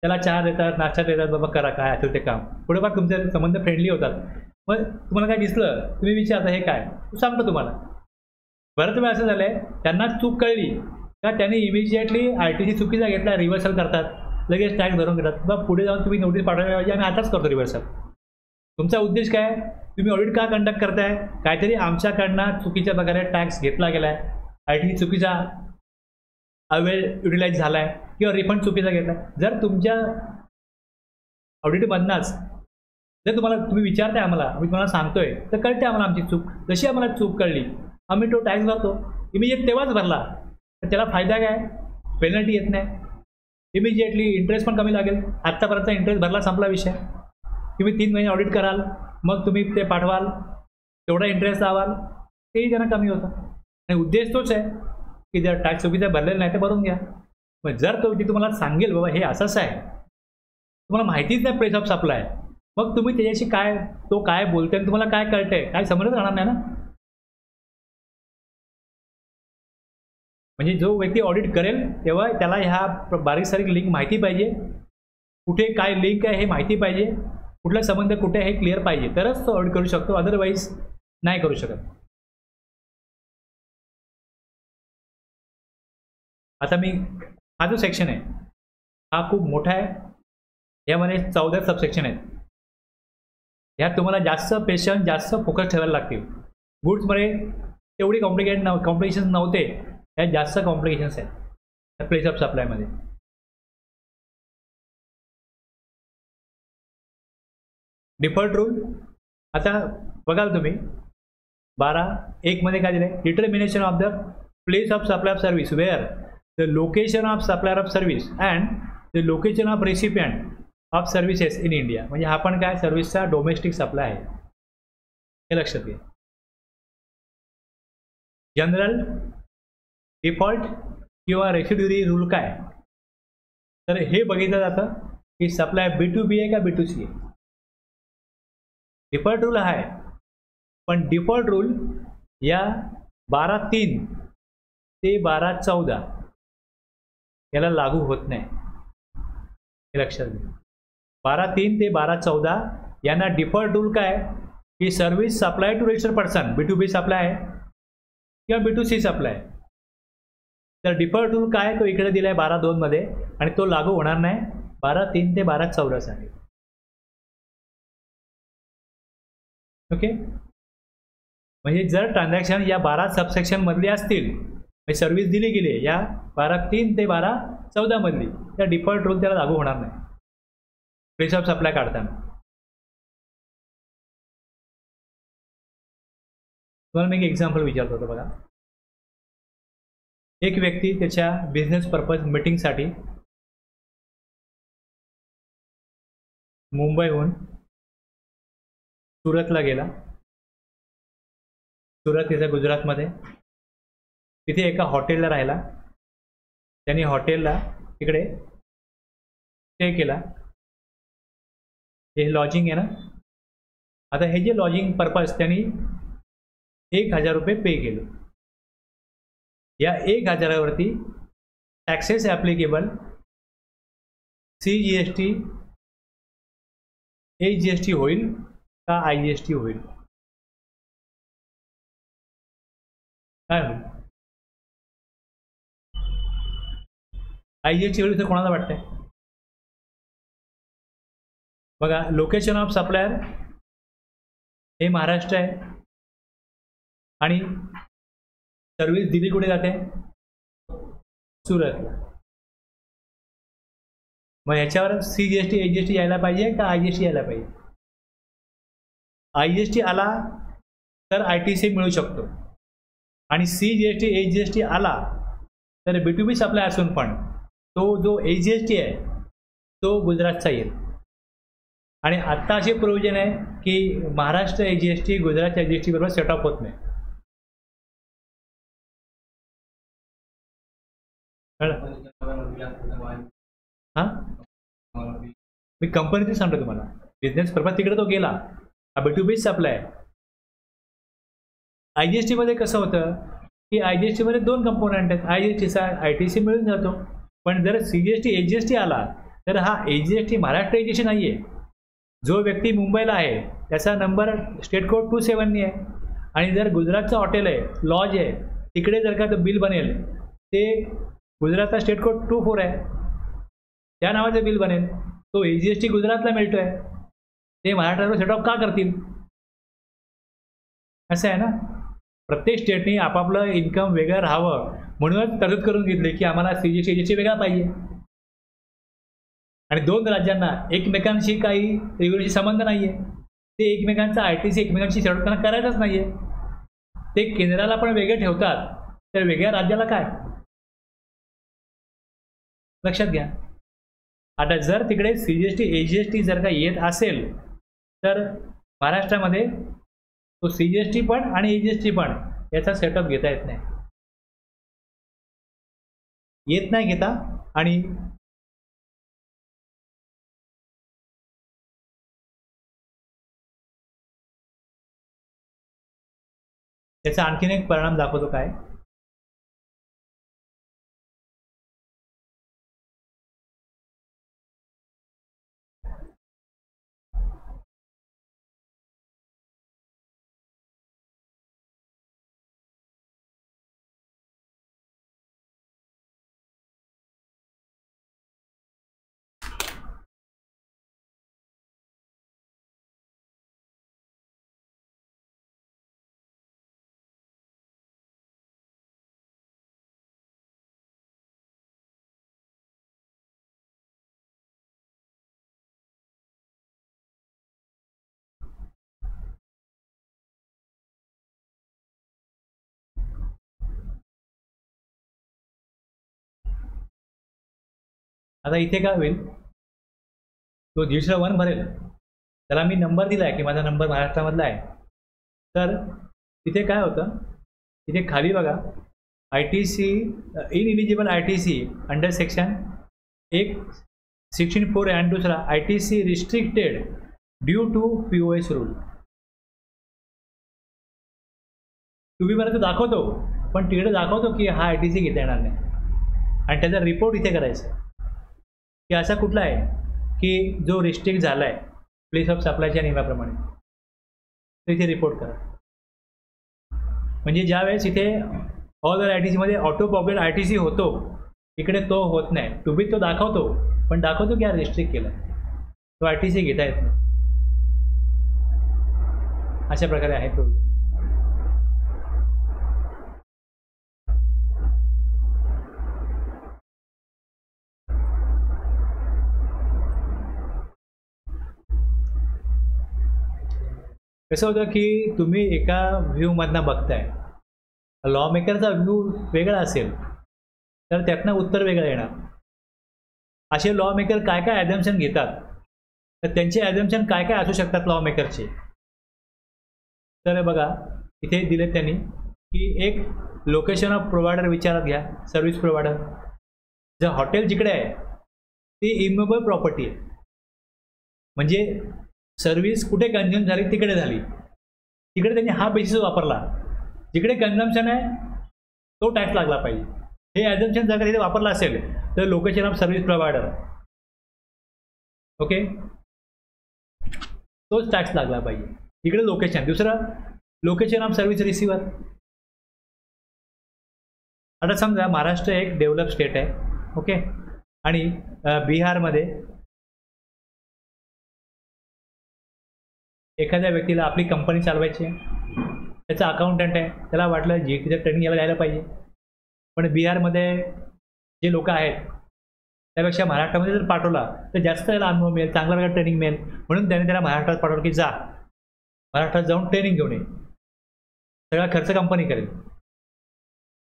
त्याला चहा देतात, नाश्ता देतात, बाबा करा काय असेल ते काम, थोडेफार तुमचे संबंध फ्रेंडली होतात. मग तुम्हाला काय दिसलं तुम्ही विचारता हे काय, तो सांगतो तुम्हाला. बरंच वेळ असं झालंय त्यांना चूक कळली का त्यांनी इमिजिएटली RTC चुकीचा घेतला, रिव्हर्सल करतात, लगेच टॅक्स भरून घेतात. मग पुढे जाऊन तुम्ही नोटीस पाठवायला पाहिजे आम्ही आताच करतो रिव्हर्सल. तुमचा उद्देश काय, तुम्ही ऑडिट का कंडक्ट करताय, काहीतरी आमच्याकडनं चुकीच्या प्रकारे टॅक्स घेतला गेलाय, RTC चुकीचा अवेळ युटिलाइज झालाय किंवा रिफंड चुकीचा घेतला. जर तुमच्या ऑडिटमधनंच जर तुम्ही विचारताय आम्हाला, आम्ही तुम्हाला सांगतोय, तर कळते आम्हाला आमची चूक. जशी आम्हाला चूक कळली आम्ही तो टॅक्स भरतो. इमिजिएट तेव्हाच भरला तर त्याला फायदा काय, पेनल्टी येत नाही, इमिजिएटली इंटरेस्ट पण कमी लागेल. आत्तापर्यंत इंटरेस्ट भरला, संपला विषय. तुम्ही 3 महिने ऑडिट कराल, मग तुम्ही ते पाठवाल, तेवढा इंटरेस्ट लावाल, तेही त्यांना कमी होतं. आणि उद्देश तोच आहे की जर टॅक्स चुकीचा भरलेला नाही तर भरून घ्या. मग जर तो तुम्हाला सांगेल बाबा हे असंच आहे, तुम्हाला माहितीच नाही प्लेस ऑफ सप्लाय, मग तुम्ही त्याच्याशी काय, तो काय बोलतोय तुम्हाला काय कळतंय, काय समजत राहणार नाही ना. म्हणजे जो व्यक्ती ऑडिट करेल तेव्हा त्याला ह्या बारीक सारीक लिंक माहिती पाहिजे, कुठे काय लिंक आहे हे माहिती पाहिजे, कुठला संबंध कुठे आहे हे क्लिअर पाहिजे, तरच तो ऑडिट करू शकतो, अदरवाईज नाही करू शकत. आता मी हा जो सेक्शन आहे हा खूप मोठा आहे, यामध्ये 14 सबसेक्शन आहेत. यात तुम्हाला जास्त पेशन्स, जास्त फोकस ठेवायला लागतील. गुड्समध्ये तेवढी कॉम्प्लिकेशन्स नव्हते, यात जास्त कॉम्प्लिकेशन्स आहेत प्लेस ऑफ सप्लायमध्ये. डिफॉल्ट रूल आता बघाल तुम्ही 12(1) मध्ये काय दिलंय, determination of the place of supply of service where the location of supplier of service and the location of recipient of services in India. म्हणजे हा पण काय सर्व्हिसचा डोमेस्टिक सप्लाय आहे, हे लक्षात घ्या. जनरल, डिफॉल्ट किंवा रेसिड्युरी रूल काय, तर हे बघितलं जातं की सप्लाय B2B आहे का B2C आहे. डिफॉल्ट रूल आहे, पण डिफॉल्ट रूल या 12(3) ते 12(14) याला लागू होत नाही, हे लक्षात घ्या. 12(3) ते 12(14) यांना डिफॉल्ट रूल काय की service supply to registered person, B2B supply आहे किंवा B2C सप्लाय आहे. तर डिफॉल्ट रूल काय तो इकडे दिलाय 12(2) मध्ये, आणि तो लागू होणार नाही 12(3) ते 12(14) साठी. ओके, म्हणजे जर ट्रान्झॅक्शन या 12 सबसेक्शन मधली असतील, सर्व्हिस दिली गेली या 12(3) ते 12(14) मधली, त्या डिफॉल्ट रूल त्याला लागू होणार नाही प्लेस ऑफ सप्लाय काढताना. तुम्हाला मी एक एक्झाम्पल विचारतो होतो बघा. एक व्यक्ती त्याच्या बिझनेस पर्पज मीटिंगसाठी मुंबईहून सुरतला गेला. सुरत इथे गुजरातमध्ये, तिथे एका हॉटेलला राहिला. त्यांनी हॉटेलला तिकडे स्टे केला. हे लॉजिंग आहे ना. आता हे जे लॉजिंग पर्पज त्यांनी 1000 रुपये पे केले. या 1000वरती टॅक्सेस ॲप्लिकेबल CGST HGST होईल का IGST होईल? काय होईल? IGST होईल तर कोणाला वाटतंय? बघा, लोकेशन ऑफ सप्लायर हे महाराष्ट्र आहे आणि सर्व्हिस दिली कुठे जाते? सुरतला. मग ह्याच्यावर CGST HGST यायला पाहिजे का IGST यायला पाहिजे? IGST आला तर ITC मिळू शकतो आणि CGST HGST आला तर B2B सप्लाय असून पण तो जो HGST आहे तो गुजरातचा येईल. आणि आत्ता असे प्रोव्हिजन आहे की महाराष्ट्र HGST गुजरात HGST बरोबर सेटअप होत नाही. हां, मी कंपनीचं सांगतो तुम्हाला. बिझनेस पर्पज तिकडे तो गेला, हा B2B सप्लाय आहे. IGST मध्ये कसं होतं की IGST मध्ये 2 कंपोनंट आहेत. IGSTचा ITC मिळून जातो. पण जर CGST HGST आला तर हा HGST महाराष्ट्र HGST नाही आहे. जो व्यक्ती मुंबईला आहे त्याचा नंबर स्टेट कोड 27 आहे आणि जर गुजरातचं हॉटेल आहे, लॉज आहे, तिकडे जर का तो बिल बनेल ते गुजरातचा स्टेट कोड 24 आहे, त्या नावाचं बिल बनेल, तो HGST गुजरातला मिळतोय, ते महाराष्ट्रावर सेटअप का करतील? असं आहे ना. प्रत्येक स्टेटने आपापलं इन्कम वेगळं राहावं म्हणूनच तरतूद करून घेतली की आम्हाला CGST HGST वेगळा पाहिजे. आणि 2 राज्यांना एकमेकांशी काही रेग्युलेशन संबंध नाही आहे. ते एकमेकांचा ITC एकमेकांशी सेटअप त्यांना करायचंच नाही आहे. ते केंद्राला पण वेगळे ठेवतात तर वेगळ्या राज्याला काय? लक्षात घ्या. आता जर तिकडे CGST HGST जर का येत असेल तर महाराष्ट्रामध्ये तो CGST पण आणि HGST पण याचा सेटअप घेता येत नाही. येत नाही घेता. आणि त्याचा आणखीन एक परिणाम दाखवतो काय? आता इथे काय होईल, तो 150 भरेल, त्याला मी नंबर दिला आहे की माझा नंबर महाराष्ट्रामधला आहे. तर तिथे काय होतं, तिथे खाली बघा ITC ineligible ITC under section एक 16(4) आहे आणि दुसरा ITC restricted due to POS rule. तुम्ही मला तो दाखवतो पण तिकडे दाखवतो की हा ITC घेता येणार नाही आणि त्याचा रिपोर्ट इथे करायचा की असा कुठला आहे की जो रिस्ट्रिक्ट झाला आहे प्लेस ऑफ सप्लायच्या नियमाप्रमाणे, तो इथे रिपोर्ट करा. म्हणजे ज्या वेळेस इथे ऑल ITC मध्ये ऑटो पॉकेट ITC होतो, इकडे तो होत नाही. तुम्ही तो दाखवतो पण दाखवतो की हा रिस्ट्रिक्ट केला, तो ITC घेता येत नाही. अशा प्रकारे आहे प्रोव्हिजन. कसं होतं की तुम्ही एका व्ह्यूमधनं बघताय, लॉ मेकरचा व्ह्यू वेगळा असेल तर त्यातनं उत्तर वेगळं येणार. असे लॉ मेकर काय काय ॲझम्पशन घेतात, तर त्यांचे ॲझम्पशन काय काय असू शकतात लॉ मेकरचे. तर बघा इथे दिले त्यांनी की एक लोकेशन ऑफ प्रोव्हायडर विचारात घ्या, सर्व्हिस प्रोव्हायडर. जर हॉटेल जिकडे आहे ती इमूवेबल प्रॉपर्टी आहे, म्हणजे सर्व्हिस कुठे कन्झ्युम झाली तिकडे झाली, तिकडे त्यांनी हा बेसिस वापरला. जिकडे कन्झम्पशन आहे तो टॅक्स लागला पाहिजे. हे ॲझम्पशन जर का तिथे वापरलं असेल तर location of service provider, okay, तोच टॅक्स लागला पाहिजे. इकडे लोकेशन. दुसरं लोकेशन ऑफ सर्व्हिस रिसिव्हर. आता समजा महाराष्ट्र एक डेव्हलप स्टेट आहे, ओके, आणि बिहारमध्ये एखाद्या व्यक्तीला आपली कंपनी चालवायची आहे, त्याचा अकाउंटंट आहे, त्याला वाटलं जीएसटीचं ट्रेनिंग याला द्यायला पाहिजे, पण बिहारमध्ये जे लोक आहेत त्यापेक्षा महाराष्ट्रामध्ये जर पाठवला तर जास्त त्याला अनुभव मिळेल, चांगला प्रकारे ट्रेनिंग मिळेल. म्हणून त्याने त्याला महाराष्ट्रात पाठवलं की जा महाराष्ट्रात जाऊन ट्रेनिंग घेऊन ये, सगळा खर्च कंपनी करेल.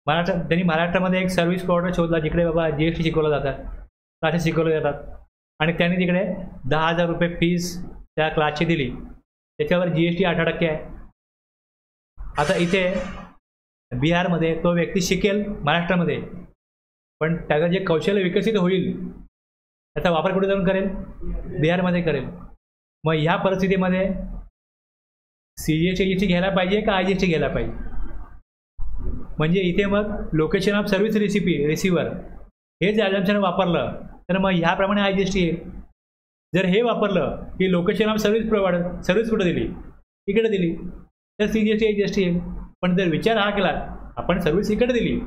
त्यांनी महाराष्ट्रामध्ये एक सर्व्हिस प्रोव्हायडर शोधला जिकडे बाबा जीएसटी शिकवलं जातं, क्लासेस शिकवले जातात, आणि त्यांनी तिकडे 10,000 रुपये फीस त्या क्लासची दिली. त्याच्यावर जीएसटी 8% आहे. आता इथे बिहारमध्ये तो व्यक्ती शिकेल महाराष्ट्रामध्ये, पण त्याचं जे कौशल्य विकसित होईल त्याचा वापर कुठे जाऊन करेल? बिहारमध्ये करेल. मग ह्या परिस्थितीमध्ये CGST घ्यायला पाहिजे का IGST घ्यायला पाहिजे? म्हणजे इथे मग लोकेशन ऑफ सर्व्हिस रिसिव्हर हे जे ॲझम्पशन वापरलं तर मग ह्याप्रमाणे IGST येईल. जर हे वापरलं की location of service provider, service कुठे दिली? इकडे दिली, तर CGST IGST येईल. पण जर विचार हा केला आपण सर्व्हिस इकडे दिली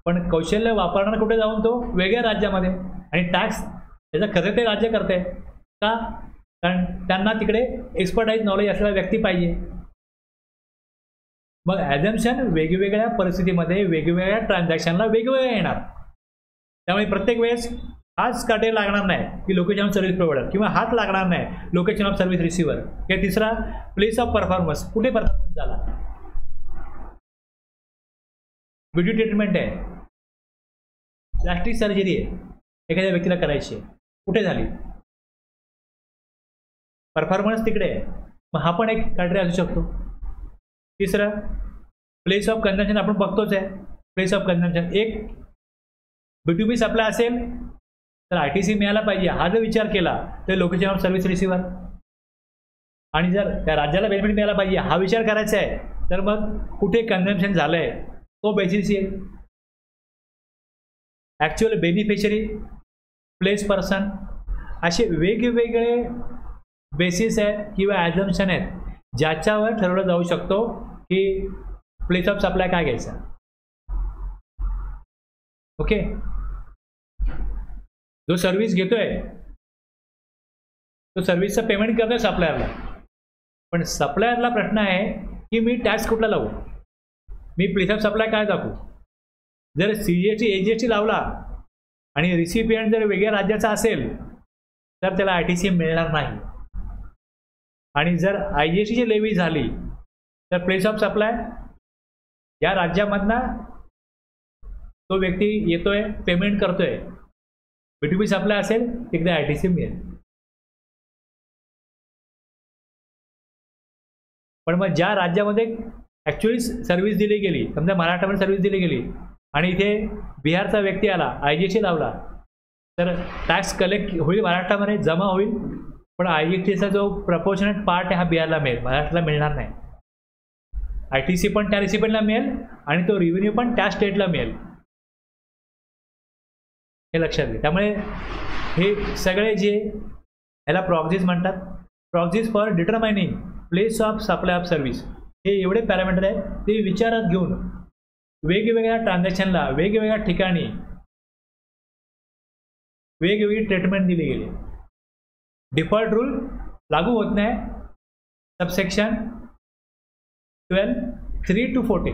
पण कौशल्य वापरणार कुठे जाऊन? तो वेगळ्या राज्यामध्ये, आणि टॅक्स त्याचा खरं ते राज्य करते का? कारण त्यांना तिकडे एक्सपर्टाईज नॉलेज असलेला व्यक्ती पाहिजे. मग ॲझम्पशन वेगवेगळ्या परिस्थितीमध्ये वेगवेगळ्या ट्रान्झॅक्शनला वेगवेगळ्या येणार. त्यामुळे प्रत्येक वेळेस हाच काटे लागणार नाही की लोकेशन ऑफ सर्व्हिस प्रोव्हायडर, किंवा हाच लागणार नाही लोकेशन ऑफ सर्व्हिस रिसिव्हर. हे तिसरा प्लेस ऑफ परफॉर्मन्स, कुठे परफॉर्मन्स झाला. ब्युटी ट्रीटमेंट आहे, प्लास्टिक सर्जरी आहे, एखाद्या व्यक्तीला करायची आहे, कुठे झाली? परफॉर्मन्स तिकडे आहे. मग हा पण एक क्रायटेरिया असू शकतो. तिसरं प्लेस ऑफ कन्झम्पशन आपण बघतोच आहे. प्लेस ऑफ कन्झम्पशन एक B2B सप्लाय असेल तर ITC मिळायला पाहिजे, हा जर विचार केला तर लोकेशन ऑफ सर्व्हिस रिसिव्हर. आणि जर त्या राज्याला बेनिफिट मिळायला पाहिजे हा विचार करायचा आहे तर मग कुठे कन्झम्पशन झालं आहे तो बेसिस येईल. ॲक्च्युअल बेनिफिशरी, प्लेस पर्सन, असे वेगवेगळे बेसिस आहेत किंवा ॲझम्पशन आहेत ज्याच्यावर ठरवलं जाऊ शकतो की प्लेस ऑफ सप्लाय काय घ्यायचा. ओके, जो सर्व्हिस घेतोय तो सर्व्हिसचं पेमेंट करतोय सप्लायरला, पण सप्लायरला प्रश्न आहे की मी टॅक्स कुठला लावू, मी प्लेस ऑफ सप्लाय काय दाखवू. जर CGST AGST लावला आणि रिसिपियंट जर वेगळ्या राज्याचा असेल तर त्याला ITC मिळणार नाही. आणि जर IGSTची लेवी झाली तर प्लेस ऑफ सप्लाय या राज्यामधनं तो व्यक्ती येतोय, पेमेंट करतोय. B2B सप्लाय असेल तिकडे ITC मिळेल. पण मग ज्या राज्यामध्ये ॲक्च्युअली सर्व्हिस दिली गेली, समजा महाराष्ट्रामध्ये सर्व्हिस दिली गेली आणि इथे बिहारचा व्यक्ती आला, IGST लावला, तर टॅक्स कलेक्ट होईल महाराष्ट्रामध्ये, जमा होईल, पण IGSTचा जो प्रपोर्शनेट पार्ट आहे हा बिहारला मिळेल, महाराष्ट्राला मिळणार नाही. ITC पण त्या रिसिपियंटला मिळेल आणि तो रिव्हेन्यू पण त्या स्टेटला मिळेल, हे लक्षात घे. त्यामुळे हे सगळे जे ह्याला प्रॉक्झीज म्हणतात, proxies for determining place of supply of service, हे एवढे पॅरामीटर आहेत ते विचारात घेऊन वेगवेगळ्या ट्रान्झॅक्शनला वेगवेगळ्या ठिकाणी वेगवेगळी ट्रीटमेंट दिली गेली. डिफॉल्ट रूल लागू होत नाही. सबसेक्शन 12 3 to 14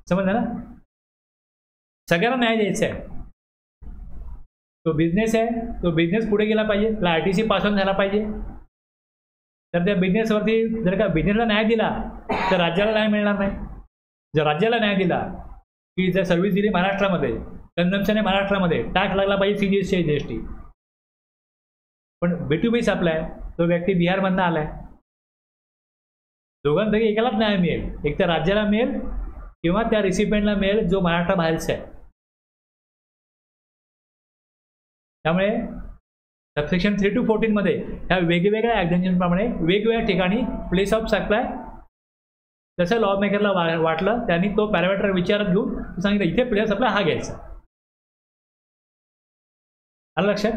समजलं ना. सगळ्यांना न्याय द्यायचा आहे. तो बिझनेस आहे, तो बिझनेस पुढे गेला पाहिजे, त्याला ITC पासून झाला पाहिजे. तर त्या बिझनेसवरती जर का बिझनेसला न्याय दिला तर राज्याला न्याय मिळणार नाही. जर राज्याला न्याय दिला की जर सर्व्हिस दिली महाराष्ट्रामध्ये, कन्झम्पशन आहे महाराष्ट्रामध्ये, टॅक्स लागला पाहिजे CGST GST. पण B2B सप्लाय तो व्यक्ती बिहारमधनं आलाय, दोघांपैकी एकालाच न्याय मिळेल. एक तर राज्याला मिळेल किंवा त्या रिसिपियंटला मिळेल जो महाराष्ट्राबाहेरचा आहे. त्यामुळे सबसेक्शन 3 to 14 मध्ये ह्या वेगवेगळ्या एक्झाम्पशनप्रमाणे वेगवेगळ्या ठिकाणी प्लेस ऑफ सप्लाय जसं लॉ मेकरला वाटलं त्यांनी तो पॅरामीटर विचारात घेऊन सांगितलं इथे प्लेस ऑफ सप्लाय हा घ्यायचा. आलं लक्षात?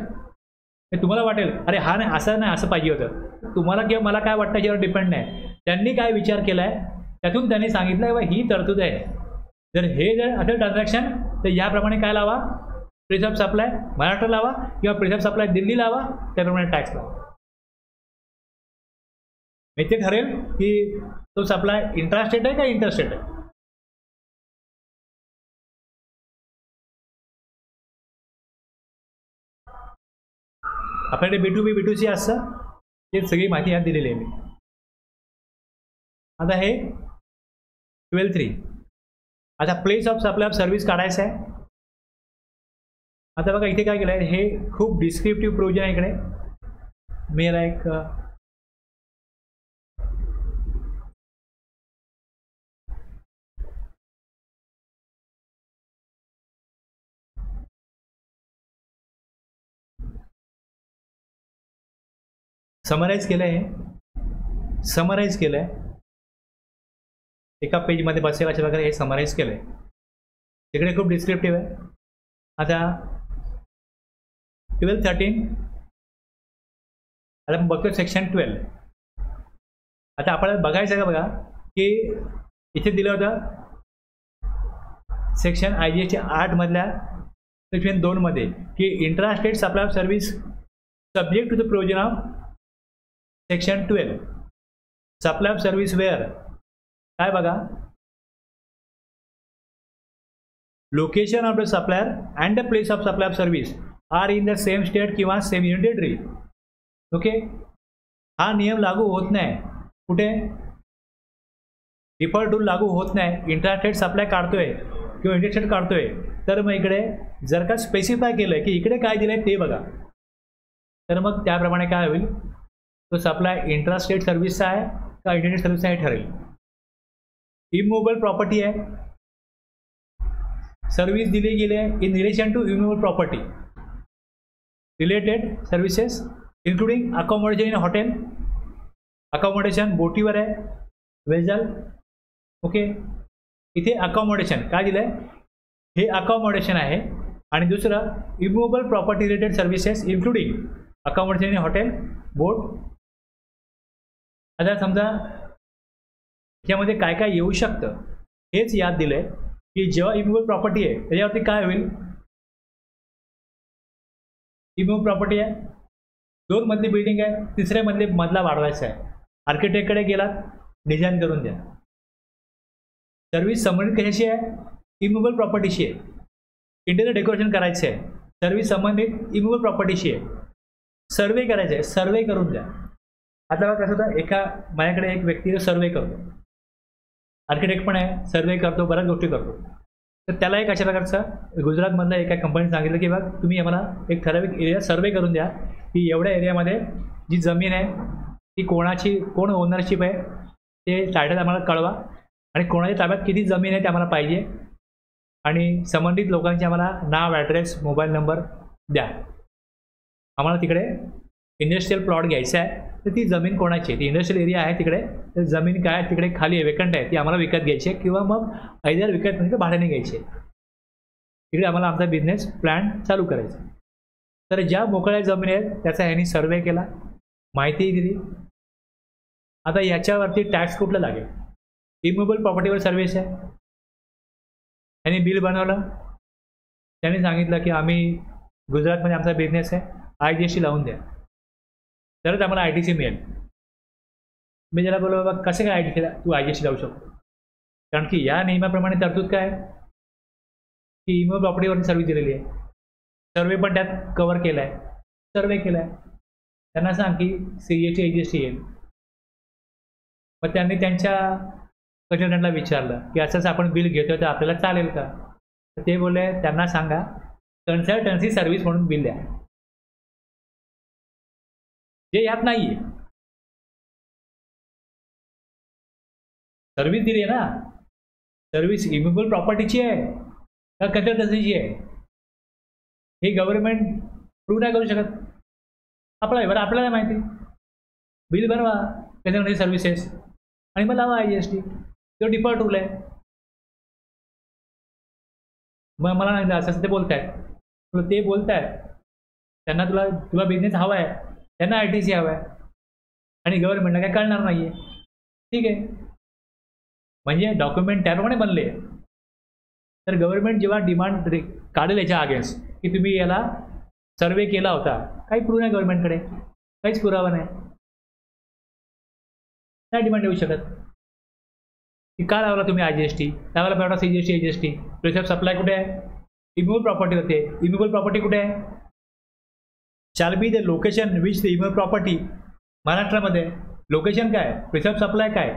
तुम्हाला वाटेल अरे हा नाही असं नाही असं पाहिजे होतं. तुम्हाला किंवा मला काय वाटतं याच्यावर डिपेंड नाही. त्यांनी काय विचार केलाय त्यातून त्यांनी सांगितलं बाबा ही तरतूद आहे. जर हे जर असेल ट्रान्झॅक्शन तर याप्रमाणे काय लावा, प्लेस ऑफ सप्लाय महाराष्ट्र लावा किंवा प्लेस ऑफ सप्लाय दिल्ली लावा, त्याप्रमाणे टॅक्स लावा. ते ठरेल की तो सप्लाय इंट्रास्टेट आहे का इंटरस्टेट आहे. आपल्याकडे B2B B2C असतं हे सगळी माहिती यात दिलेली आहे मी. आता हे 12.3 आता place of supply of service काढायचं आहे. आता बघा इथे काय केलं आहे, हे खूप डिस्क्रिप्टिव्ह प्रोविजन आहे. इकडे मेरा एक समराइज केलं आहे, समराइज केलं आहे एका पेजमध्ये बसेल अशा प्रकारे हे समराइज केलं आहे. तिकडे खूप डिस्क्रिप्टिव्ह आहे. आता 12.13 आता आपण बघतो सेक्शन 12. आता आपल्याला बघायचं का बघा की इथे दिलं होतं सेक्शन IGST 8 मधल्या सेक्शन 2 मध्ये की intrastate supply of service subject to the provision of section 12 supply of service where काय बघा location of the supplier and the place of supply of service are in the same state किंवा same union territory. Okay, हा नियम लागू होत नाही कुठे, default rule लागू होत नाही. इंट्रास्टेट सप्लाय काढतोय किंवा इंटरस्टेट काढतोय तर मग इकडे जर का स्पेसिफाय केलं की इकडे काय दिलंय ते बघा तर मग त्याप्रमाणे काय होईल, तो सप्लाय इंट्रास्टेट सर्व्हिसचा आहे का इंटरनेट सर्व्हिसचा हे ठरेल. इमूवेबल प्रॉपर्टी आहे, सर्व्हिस दिली गेली आहे in relation to immovable property related services including accommodation in hotel, accommodation बोटीवर आहे, वेजल. ओके, इथे अकोमोडेशन काय दिलं आहे, हे अकोमोडेशन आहे. आणि दुसरं immovable property related services including accommodation in hotel boat. आता समजा यामध्ये काय काय येऊ शकतं हेच याद दिलंय की जेव्हा इमूवेबल प्रॉपर्टी आहे त्याच्यावरती काय होईल, इमूवेबल प्रॉपर्टी आहे, 2 मजली बिल्डिंग आहे, 3ऱ्या मजली मजला वाढवायचा आहे, आर्किटेक्टकडे गेलात डिझाईन करून द्या. सर्व्हिस संबंधित कशाशी आहे, इमूवेबल प्रॉपर्टीशी आहे, इंटेरियर डेकोरेशन करायचं आहे, सर्व्हिस संबंधित इमूवेबल प्रॉपर्टीशी आहे, सर्वे करायचं आहे, सर्वे करून द्या. आता बघा कसं होतं, माझ्याकडे एक व्यक्ती सर्वे करतो, आर्किटेक्ट पण आहे, सर्वे करतो, बऱ्याच गोष्टी करतो. तर त्याला एक अशा प्रकारचं गुजरातमधल्या एका कंपनीने सांगितलं की बघ तुम्ही आम्हाला एक ठराविक एरिया सर्वे करून द्या की एवढ्या एरियामध्ये जी जमीन आहे ती कोण ओनरशिप आहे ते टायटल आम्हाला कळवा आणि कोणाच्या ताब्यात किती जमीन आहे ते आम्हाला पाहिजे आणि संबंधित लोकांचे आम्हाला नाव, ॲड्रेस, मोबाईल नंबर द्या. आम्हाला तिकडे इंडस्ट्रियल प्लॉट घ्यायचा आहे तर ती जमीन कोणाची आहे, ती इंडस्ट्रियल एरिया आहे तिकडे, तर जमीन काय तिकडे खाली आहे, वेकंट आहे, ती आम्हाला विकत घ्यायची आहे किंवा मग ऐदर विकत म्हणजे भाड्याने घ्यायची आहे. तिकडे आम्हाला आमचा बिझनेस प्लॅन चालू करायचा. तर ज्या मोकळ्या जमीन आहेत त्याचा ह्यांनी सर्वे केला, माहिती दिली. आता याच्यावरती टॅक्स कुठलं लागेल, इमूवेबल प्रॉपर्टीवर सर्व्हिस आहे, त्यांनी बिल बनवलं, त्यांनी सांगितलं की आम्ही गुजरातमध्ये आमचा बिझनेस आहे, IGST लावून द्या तरच आम्हाला ITC मिळेल. मी ज्याला बोललो बाबा कसे काय तू IGST लावू शकतो, कारण की या नियमाप्रमाणे तरतूद काय की इमूवेबल प्रॉपर्टीवरती सर्व्हिस दिलेली आहे, सर्वे पण त्यात कव्हर केला आहे, सर्वे केला आहे. त्यांना सांग की CGST IGST येईल. मग त्यांनी त्यांच्या कन्सल्टंटला विचारलं की असंच आपण बिल घेतो तर आपल्याला चालेल का, तर ते बोलले त्यांना सांगा कन्सल्टन्सी सर्व्हिस म्हणून बिल द्या, जे यात नाहीये. सर्व्हिस दिली आहे ना, सर्व्हिस इमूवेबल प्रॉपर्टीची आहे का कन्सल्टन्सीची आहे हे गव्हर्नमेंट प्रूव्ह नाही करू शकत. अप्लाय बरं, आपल्याला माहिती बिल भरवा त्याच्यामध्ये सर्व्हिसेस आणि मग लावा IGST. तो डिफॉल्ट रूल आहे. मग मला नाही असं ते बोलतायत, तुला ते बोलतायत त्यांना तुला बिझनेस हवा आहे, त्यांना ITC हवा आहे आणि गव्हर्नमेंटला काय कळणार नाही आहे. ठीक आहे, म्हणजे डॉक्युमेंट त्याप्रमाणे बनले. तर गव्हर्नमेंट जेव्हा डिमांड काढेल याच्या अगेन्स्ट की तुम्ही याला सर्वे केला होता, काही प्रूव्ह नाही गव्हर्नमेंटकडे, काहीच पुरावा नाही, नाही डिमांड येऊ शकत की का लावला तुम्ही IGST, लावायला पाहिजे CGST. प्लेस ऑफ सप्लाय कुठे आहे? इम्युबल प्रॉपर्टी होते. इम्युबल प्रॉपर्टी कुठे आहे? Shall be the location which the immovable property. महाराष्ट्रामध्ये लोकेशन काय, प्लेस ऑफ सप्लाय काय,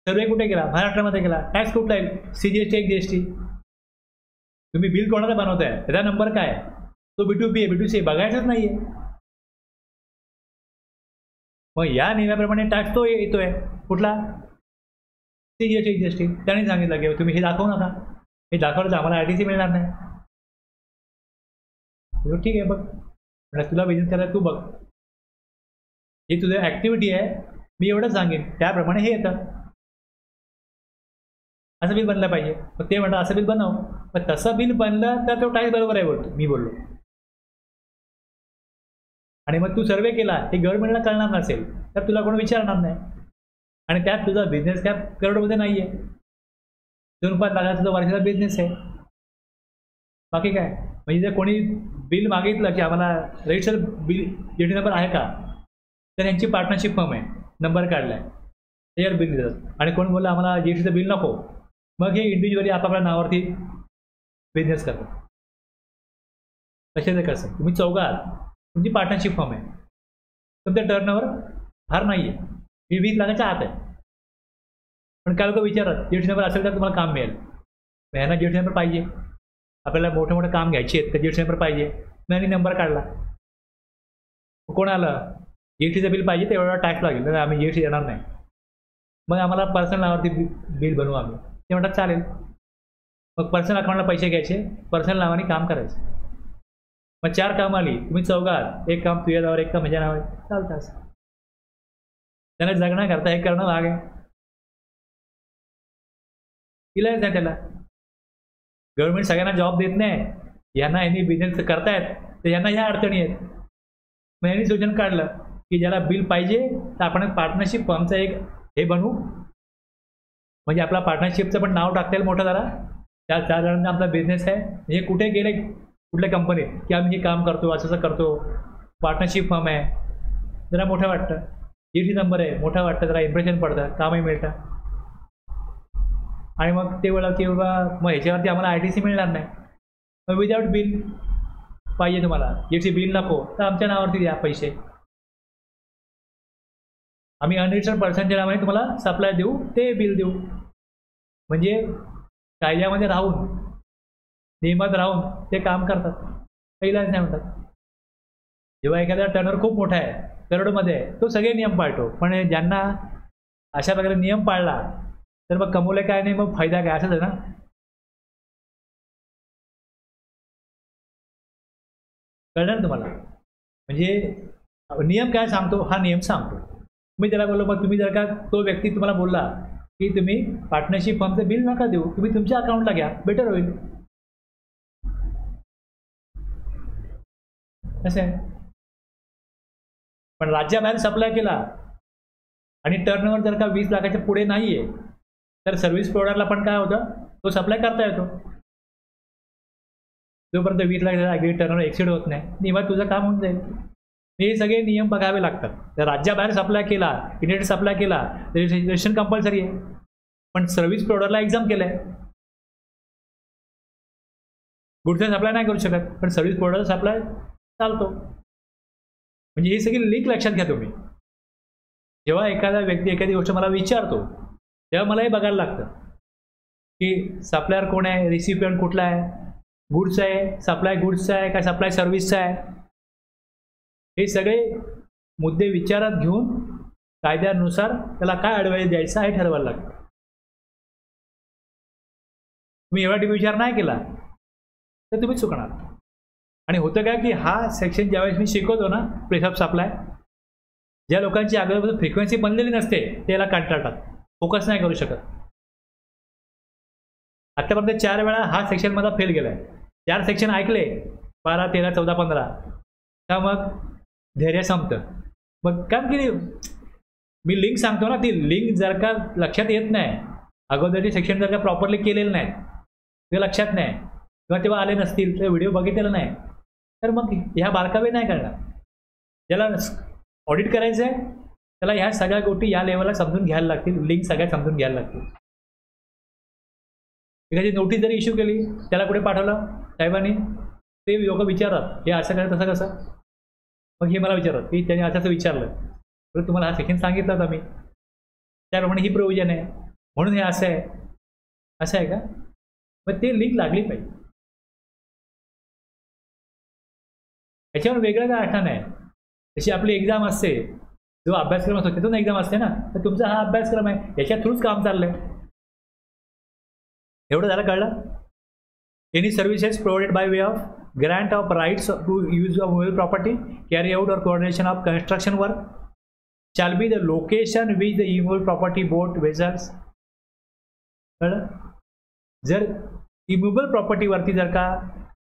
सर्वे कुठे केला? महाराष्ट्रामध्ये केला. टॅक्स कुठला आहे? CGST GST. तुम्ही बिल कोणाला बनवताय, त्याचा नंबर काय, तो B2B आहे B2C बघायचंच नाही आहे. मग या नियमाप्रमाणे टॅक्स तो येतोय कुठला? CGST GST. त्यांनी सांगितलं की तुम्ही हे दाखवू नका, हे दाखवलं तर आम्हाला ITC मिळणार नाही. ठीक आहे, बघ म्हणजे तुला बिझनेस करायला तू बघ, ही तुझं ॲक्टिव्हिटी आहे, मी एवढंच सांगेन त्याप्रमाणे हे येतं. असं बिल बनलं पाहिजे. मग ते म्हणतात असं बिल बनव, पण तसं बिल बनलं तर तो टॅक्स बरोबर आहे बोलतो, मी बोललो. आणि मग तू सर्वे केला हे गव्हर्नमेंटला कळणार नसेल तर तुला कोण विचारणार नाही, आणि त्यात तुझा बिझनेस काय करोडमध्ये नाही आहे, 2-5 लाखाचा तुझा वर्षाचा बिझनेस आहे. बाकी काय, म्हणजे जर कोणी बिल मागितलं की आम्हाला रजिस्टर बिल GST नंबर आहे का, तर यांची पार्टनरशिप फर्म आहे, नंबर काढला आहे त्याच्यावर बिल देतात. आणि कोण बोललं आम्हाला GSTचं बिल नको, मग हे इंडिव्हिज्युअली आपापल्या नावावरती बिझनेस करतात. कशाचं कसं तुम्ही चौघात, तुमची पार्टनरशिप फर्म आहे, तुमचं टर्नओव्हर फार नाही आहे, 20 लाखाच्या आत आहे, पण काय लोक विचारत GST नंबर असेल तर तुम्हाला काम मिळेल. मग ह्यांना GST नंबर पाहिजे, आपल्याला मोठे मोठे काम घ्यायचे आहेत तर GST नंबर पाहिजे. मग नंबर काढला, कोण आलं GSTचं बिल पाहिजे तर एवढा टॅक्स लागेल, तर आम्ही GST देणार नाही, मग आम्हाला पर्सनल नावावरती बिल बनवू आम्ही. ते म्हणतात चालेल. मग पर्सनल अकाउंटला पैसे घ्यायचे, पर्सनल नावाने काम करायचं. मग 4 काम आली, तुम्ही चौघात, एक काम तुझ्या नावावर, एक काम माझ्या नावावर, चालतं असं. त्यांना जगण्याकरता हे करणं भाग आहे, इलाज नाही त्याला. गव्हर्नमेंट सगळ्यांना जॉब देत नाही, यांना यांनी बिझनेस करतायत तर यांना ह्या अडचणी आहेत. मग यांनी सूचन काढलं की ज्याला बिल पाहिजे तर आपण पार्टनरशिप फर्मचं एक हे बनवू, म्हणजे आपला पार्टनरशिपचं पण नाव टाकता येईल मोठं जरा, त्या 4 जणांचा आमचा बिझनेस आहे, म्हणजे कुठे गेले कुठल्या कंपनीत की आम्ही हे काम करतो, असं करतो, पार्टनरशिप फर्म आहे, जरा मोठं वाटतं. GST नंबर आहे, मोठं वाटतं, जरा इम्प्रेशन पडतं, कामही मिळतं. आणि मग ते बोला की बाबा मग ह्याच्यावरती आम्हाला ITC मिळणार नाही, मग विदाऊट बिल पाहिजे तुम्हाला, GST बिल नको तर आमच्या नावावरती द्या पैसे, आम्ही अनरजिस्टर्ड पर्सनच्या नावाने तुम्हाला सप्लाय देऊ, ते बिल देऊ. म्हणजे कायद्यामध्ये राहून, नियमात राहून ते काम करतात, पहिलाच नाही म्हणतात. जेव्हा एखादा टर्नर खूप मोठा आहे, करोडमध्ये आहे, तो सगळे नियम पाळतो, पण ज्यांना अशा प्रकारे नियम पाळला तर मग कमवले काय नाही, मग फायदा काय, असंच आहे ना. कळणार तुम्हाला, म्हणजे नियम काय सांगतो, हा नियम सांगतो. मी त्याला बोललो मग तुम्ही जर का तो व्यक्ती तुम्हाला बोलला की तुम्ही पार्टनरशिप फर्मचं बिल नका देऊ, तुम्ही तुमच्या अकाउंटला घ्या, बेटर होईल. कसं आहे, पण राज्याबाहेर सप्लाय केला आणि टर्नओव्हर जर का 20 लाखाच्या पुढे नाही आहे तर सर्व्हिस प्रोव्हायडरला पण काय होतं, तो सप्लाय करता येतो जोपर्यंत 20 लाखाचा ॲग्री टर्नओव्हर एक्सिड होत नाही, नियमात तुझं काम होऊन जाईल. हे सगळे नियम बघावे लागतात. जर राज्याबाहेर सप्लाय केला, इंडियात सप्लाय केला, रजिस्ट्रेशन कंपल्सरी आहे, पण सर्व्हिस प्रोव्हायडरला एक्झाम केलं आहे. गुडचा सप्लाय नाही करू शकत, पण सर्व्हिस प्रोव्हायडरचा सप्लाय चालतो. म्हणजे ही सगळी लिंक लक्षात घ्या तुम्ही. जेव्हा एखादा व्यक्ती एखादी गोष्ट मला विचारतो तेव्हा मला हे बघायला लागतं की सप्लायर कोण आहे, रिसिपियंट कुठला आहे, गुड्स आहे, सप्लाय गुड्सचा आहे का सप्लाय सर्व्हिसचा आहे, हे सगळे मुद्दे विचारात घेऊन कायद्यानुसार त्याला काय ॲडवाईस द्यायचा हे ठरवायला लागतं. तुम्ही एवढा विचार नाही केला तर तुम्ही चुकणार. आणि होतं काय की हा सेक्शन ज्यावेळेस मी शिकवतो ना प्लेस ऑफ सप्लाय, ज्या लोकांची अगोदर फ्रिक्वेन्सी बनलेली नसते त्याला कंटाळतात, फोकस नाही करू शकत. आतापर्यंत 4 वेळा हा सेक्शन माझा फेल गेलाय. 4 सेक्शन ऐकले 12, 13, 14, 15 का मग धैर्य संपतं. मग काम की मी लिंक सांगतो ना, ती लिंक जर का लक्षात येत नाही, अगोदरचे सेक्शन जर का प्रॉपरली केलेलं नाही, ते लक्षात नाही किंवा तेव्हा आले नसतील, तर व्हिडिओ बघितलेला नाही, तर मग ह्या बारकावे नाही करणार. ज्याला ऑडिट करायचं आहे त्याला ह्या सगळ्या गोष्टी या लेवलला समजून घ्यायला लागतील, लिंक सगळ्या समजून घ्यायला लागतील. एखादी नोटीस जरी इश्यू केली त्याला कुठे पाठवलं साहेबांनी, ते लोक विचारतात हे असं करायचं तसं कसं. मग हे मला विचारतात की त्यांनी असं विचारलं, तर तुम्हाला हा सेक्शन सांगितलं होता मी, त्याप्रमाणे ही प्रोव्हिजन आहे म्हणून हे असं आहे. असं आहे का? मग ते लिंक लागली पाहिजे. याच्यावर वेगळं काय अर्थ नाही. तशी आपली एक्झाम असते, जो अभ्यासक्रम असतो त्यातून एक्झाम असते ना, तर तुमचा हा अभ्यासक्रम आहे, याच्या थ्रूच काम चाललंय. एवढं झालं, कळलं? Any services provided by way of grant of rights to use of movable property, carry out और coordination of construction work shall be the location which the immovable property boat vessels. कळलं? जर इमूवेबल प्रॉपर्टीवरती जर का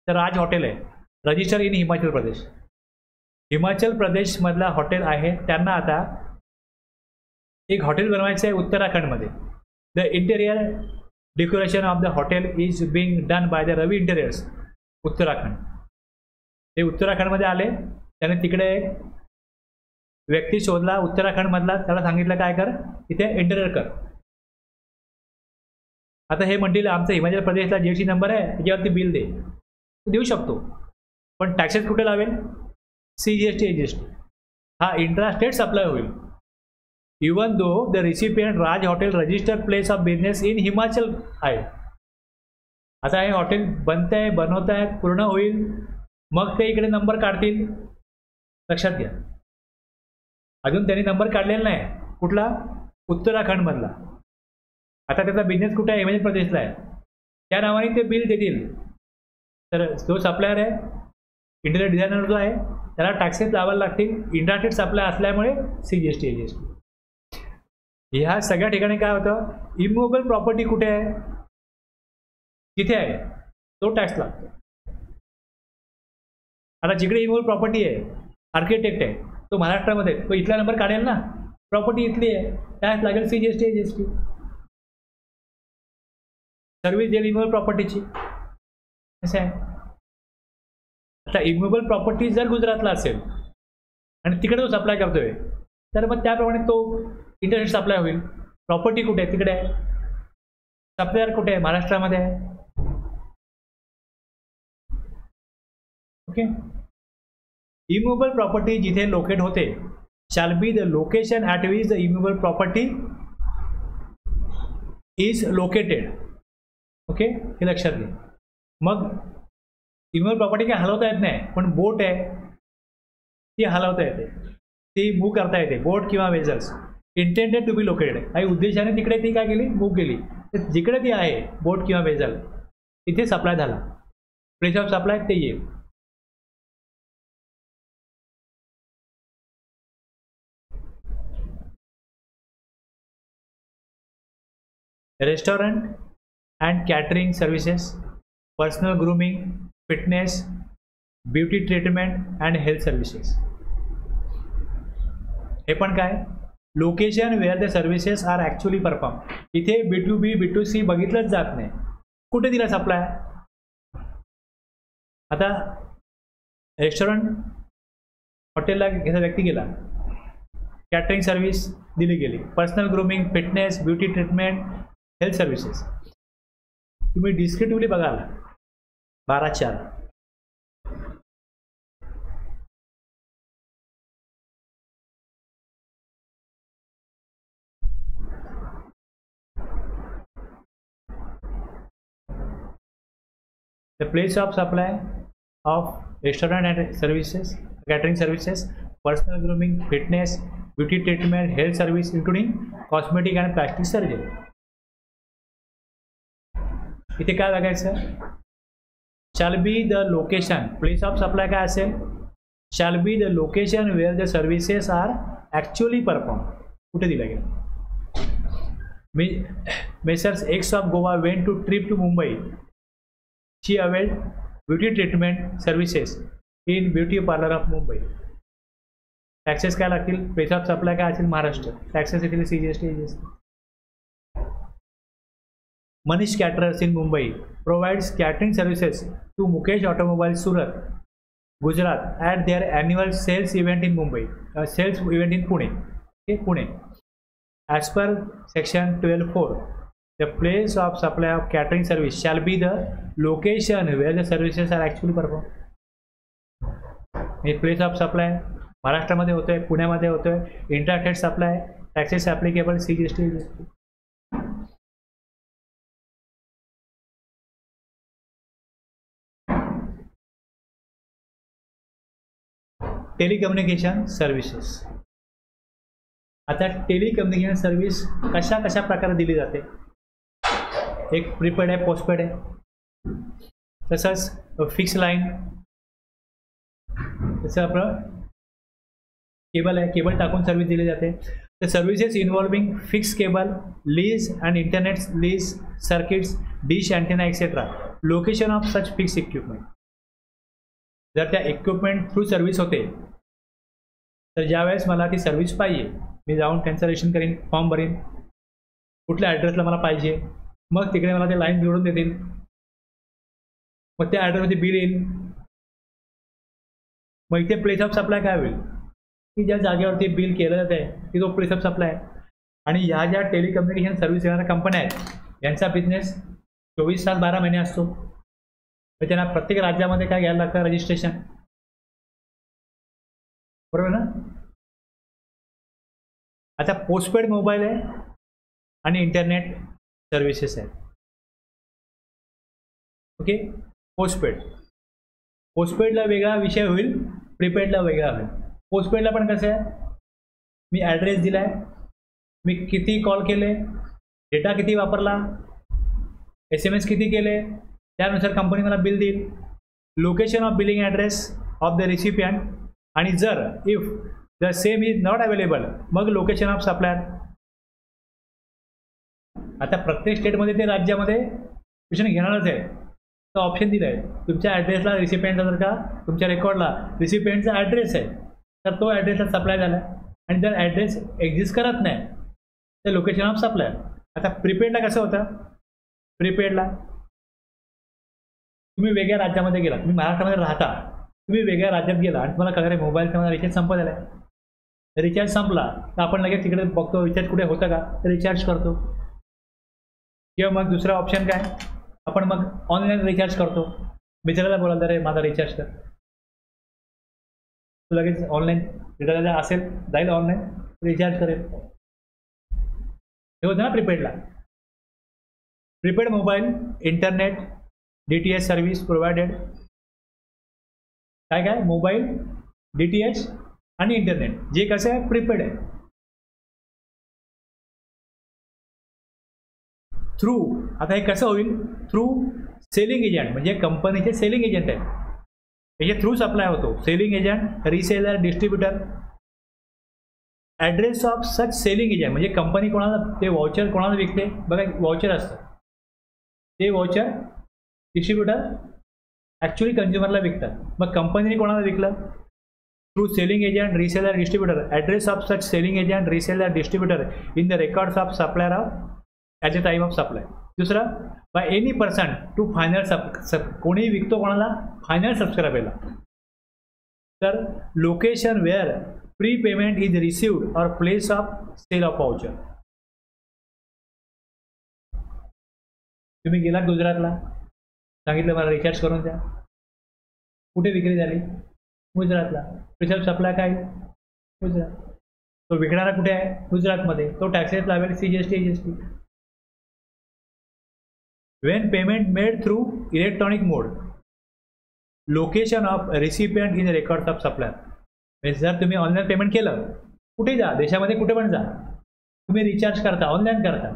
तर Raj hotel आहे, register in Himachal Pradesh, Himachal प्रदेशमधला hotel आहे, त्यांना आता एक हॉटेल बनवायचं आहे उत्तराखंडमध्ये. The interior decoration of the hotel is being done by the रवी इंटेरियर्स उत्तराखंड. ते उत्तराखंडमध्ये आले, त्याने तिकडे एक व्यक्ती शोधला उत्तराखंडमधला, त्याला सांगितलं काय कर, तिथे इंटेरियर कर. आता हे म्हणतील आमचं हिमाचल प्रदेशला जीएसटी नंबर आहे त्याच्यावरती बिल दे, देऊ शकतो, पण टॅक्सेस कुठे लावेल? CGST AGST. हा इंट्रास्टेट सप्लाय होईल. Even though the recipient Raj hotel registered place of business in Himachal आहे. आता हे हॉटेल बनत आहे, बनवत आहे, पूर्ण होईल, मग ते इकडे नंबर काढतील. लक्षात घ्या, अजून त्यांनी नंबर काढलेला नाही. कुठला? उत्तराखंडमधला. आता त्याचा बिझनेस कुठे आहे? हिमाचल प्रदेशला आहे. त्या नावाने ते बिल देतील. तर जो सप्लायर आहे, इंटेरियर डिझायनर जो आहे, त्याला टॅक्सेस लावायला लागतील. इंट्रास्टेट सप्लाय असल्यामुळे CGST AGST. ह्या सगळ्या ठिकाणी काय होतं, इमूवेबल प्रॉपर्टी कुठे आहे, तिथे आहे, तो टॅक्स लागतो. आता जिकडे इमूवेबल प्रॉपर्टी आहे, आर्किटेक्ट आहे, तो महाराष्ट्रामध्ये, तो इथला नंबर काढेल ना, प्रॉपर्टी इथली आहे, टॅक्स लागेल CGST AGST. सर्व्हिस देईल इमूवेबल प्रॉपर्टीची. असं आहे. आता इमूवेबल प्रॉपर्टी जर गुजरातला असेल आणि तिकडे तो सप्लाय करतोय, तर मग त्याप्रमाणे तो इंटरनेट सप्लाय होईल. प्रॉपर्टी कुठे आहे? तिकडे आहे. सप्लायर कुठे आहे? महाराष्ट्रामध्ये आहे. ओके. इमूवेबल प्रॉपर्टी जिथे लोकेट होते shall be the location at which the immovable property is located. Okay, हे लक्षात घे. मग इमूवेबल प्रॉपर्टी काय हलवता येत नाही, पण बोट आहे ती हलवता येते, ती मूव्ह करता येते. बोट किंवा वेझल्स इंटेंडेड टू बी लोकेटेड, काही उद्देशाने तिकडे ती काय केली, मूव्ह केली. तर जिकडे ती आहे बोट किंवा वेझल, तिथे सप्लाय झाला, प्लेस ऑफ सप्लाय ते येईल. Restaurant and catering services, personal grooming, fitness, beauty treatment and health services. हे पण काय, location where the services are actually perform. इथे B2B B2C बघितलंच जात नाही, कुठे दिला सप्लाय. आता रेस्टॉरंट हॉटेलला घेता व्यक्ती गेला, कॅटरिंग सर्व्हिस दिली गेली, personal grooming, fitness, beauty treatment, health services. तुम्ही डिस्क्रिप्टिव्हली बघाल 12(4). The place of supply of restaurant and services, catering services, personal grooming, fitness, beauty treatment, health service, including cosmetic and plastic surgery. इथे काय बघायचं, shall be the location, place of supply काय असेल, shall be the location where the services are actually perform. कुठे दिलं गेलं, messrs x of Goa went to trip to Mumbai, she availed beauty treatment services in beauty parlour of Mumbai. Taxes काय लागतील, place of supply काय असेल, Maharashtra, taxes येतील CGST AGST. Manish caterers in Mumbai provides catering services to Mukesh automobile Surat Gujarat at their annual sales event in Mumbai, sales event in Pune. Okay, Pune. As per section 12(4) the place of supply of catering service shall be the location where the services are actually performed. Place of supply महाराष्ट्रामध्ये होतोय, पुण्यामध्ये होतोय, intrastate supply, taxes applicable CGST AGST. Telecommunication services. आता telecommunication service कशा कशा प्रकारे दिली जाते, एक प्रीपेड आहे, पोस्टपेड आहे, तसंच फिक्स लाईन, तसं आपलं केबल आहे, केबल टाकून सर्व्हिस दिली जाते. तर services involving fix cable, lease and internet lease, circuits, dish antenna etcetera, location of such fix equipment. जर त्या इक्विपमेंट थ्रू सर्व्हिस होते तर ज्यावेळेस मला ती सर्व्हिस पाहिजे, मी जाऊन कॅन्सलेशन करीन, फॉर्म भरीन, कुठल्या ॲड्रेसला मला पाहिजे, मग तिकडे मला ते लाईन जोडून देतील, मग त्या ॲड्रेसवरती बिल येईल. मग इथे प्लेस ऑफ सप्लाय काय होईल, की ज्या जागेवरती बिल केलं जात आहे की तो प्लेस ऑफ सप्लाय आहे. आणि ह्या ज्या टेलिकम्युनिकेशन सर्व्हिस देणाऱ्या कंपन्या आहेत यांचा बिझनेस 24 तास 12 महिने असतो. तर त्यांना प्रत्येक राज्यामध्ये काय घ्यायला लागतं, रजिस्ट्रेशन, बरोबर ना. आता पोस्टपेड मोबाईल आहे आणि इंटरनेट सर्व्हिसेस आहेत. ओके, पोस्टपेडला वेगळा विषय होईल, प्रीपेडला वेगळा होईल. पोस्टपेडला पण कसं आहे, मी ॲड्रेस दिला आहे, मी किती कॉल केले, डेटा किती वापरला, SMS किती केले, त्यानुसार कंपनी मला बिल देईल. Location of billing address of the recipient, आणि जर if the same is not available मग लोकेशन ऑफ सप्लायर. आता प्रत्येक स्टेटमध्ये ते राज्यामध्ये ट्युशन घेणारच आहे. तो ऑप्शन दिला आहे, तुमच्या ॲड्रेसला रिसिपियंटचा जर का तुमच्या रेकॉर्डला रिसिपियंटचा ॲड्रेस आहे तर तो ॲड्रेसला सप्लाय झाला, आणि जर ॲड्रेस एक्झिस्ट करत नाही तर लोकेशन ऑफ सप्लायर. आता प्रीपेडला कसं होतं, प्रीपेडला तुम्ही वेगळ्या राज्यामध्ये गेला, तुम्ही महाराष्ट्रामध्ये राहता, तुम्ही वेगळ्या राज्यात गेला आणि तुम्हाला कळलं मोबाईलचा मला रिचार्ज संपत आला आहे, रिचार्ज संपला तर आपण लगेच तिकडे बघतो रिचार्ज कुठे होतं का, रिचार्ज करतो. किंवा मग दुसरा ऑप्शन काय, आपण मग ऑनलाईन रिचार्ज करतो. मित्राला बोलायला रे माझा रिचार्ज कर, तो लगेच ऑनलाईन रिचार्ज असेल जाईल, ऑनलाईन रिचार्ज करेल. हे होतं ना प्रीपेडला. Prepaid mobile, internet, DTH service provided. काय काय, मोबाईल, DTH आणि इंटरनेट, जे कसं आहे प्रीपेड आहे. थ्रू, आता हे कसं होईल, थ्रू सेलिंग एजंट, म्हणजे कंपनीचे सेलिंग एजंट आहेत, याच्या थ्रू सप्लाय होतो. Selling agent, reseller, distributor. Address of such selling agent, म्हणजे कंपनी कोणाला ते व्हाउचर कोणाला विकते, बघा व्हाउचर असतं, ते व्हाउचर डिस्ट्रीब्युटर ॲक्च्युली कंझ्युमरला विकतात. मग कंपनीने कोणाला विकलं, through selling agent, reseller, distributor. Address of such selling agent, reseller, distributor in the records of supplier of at the time of supply. दुसरं, by any person to final कोणी विकतो कोणाला, final सबस्क्रायबरला. तर location where prepayment is received और place of sale of voucher. तुम्ही गेला गुजरातला, सांगितलं मला रिचार्ज करून द्या, कुठे विक्री झाली, गुजरातला. प्लेस ऑफ सप्लाय काय, गुजरात. तो विकणारा कुठे आहे, गुजरातमध्ये, तो टॅक्सेस लावेल CGST AGST. When payment made through electronic mode, location of recipient in the records of supplier. म्हणजे जर तुम्ही ऑनलाईन पेमेंट केलं, कुठे जा, देशामध्ये कुठे पण जा, तुम्ही रिचार्ज करता, ऑनलाईन करता,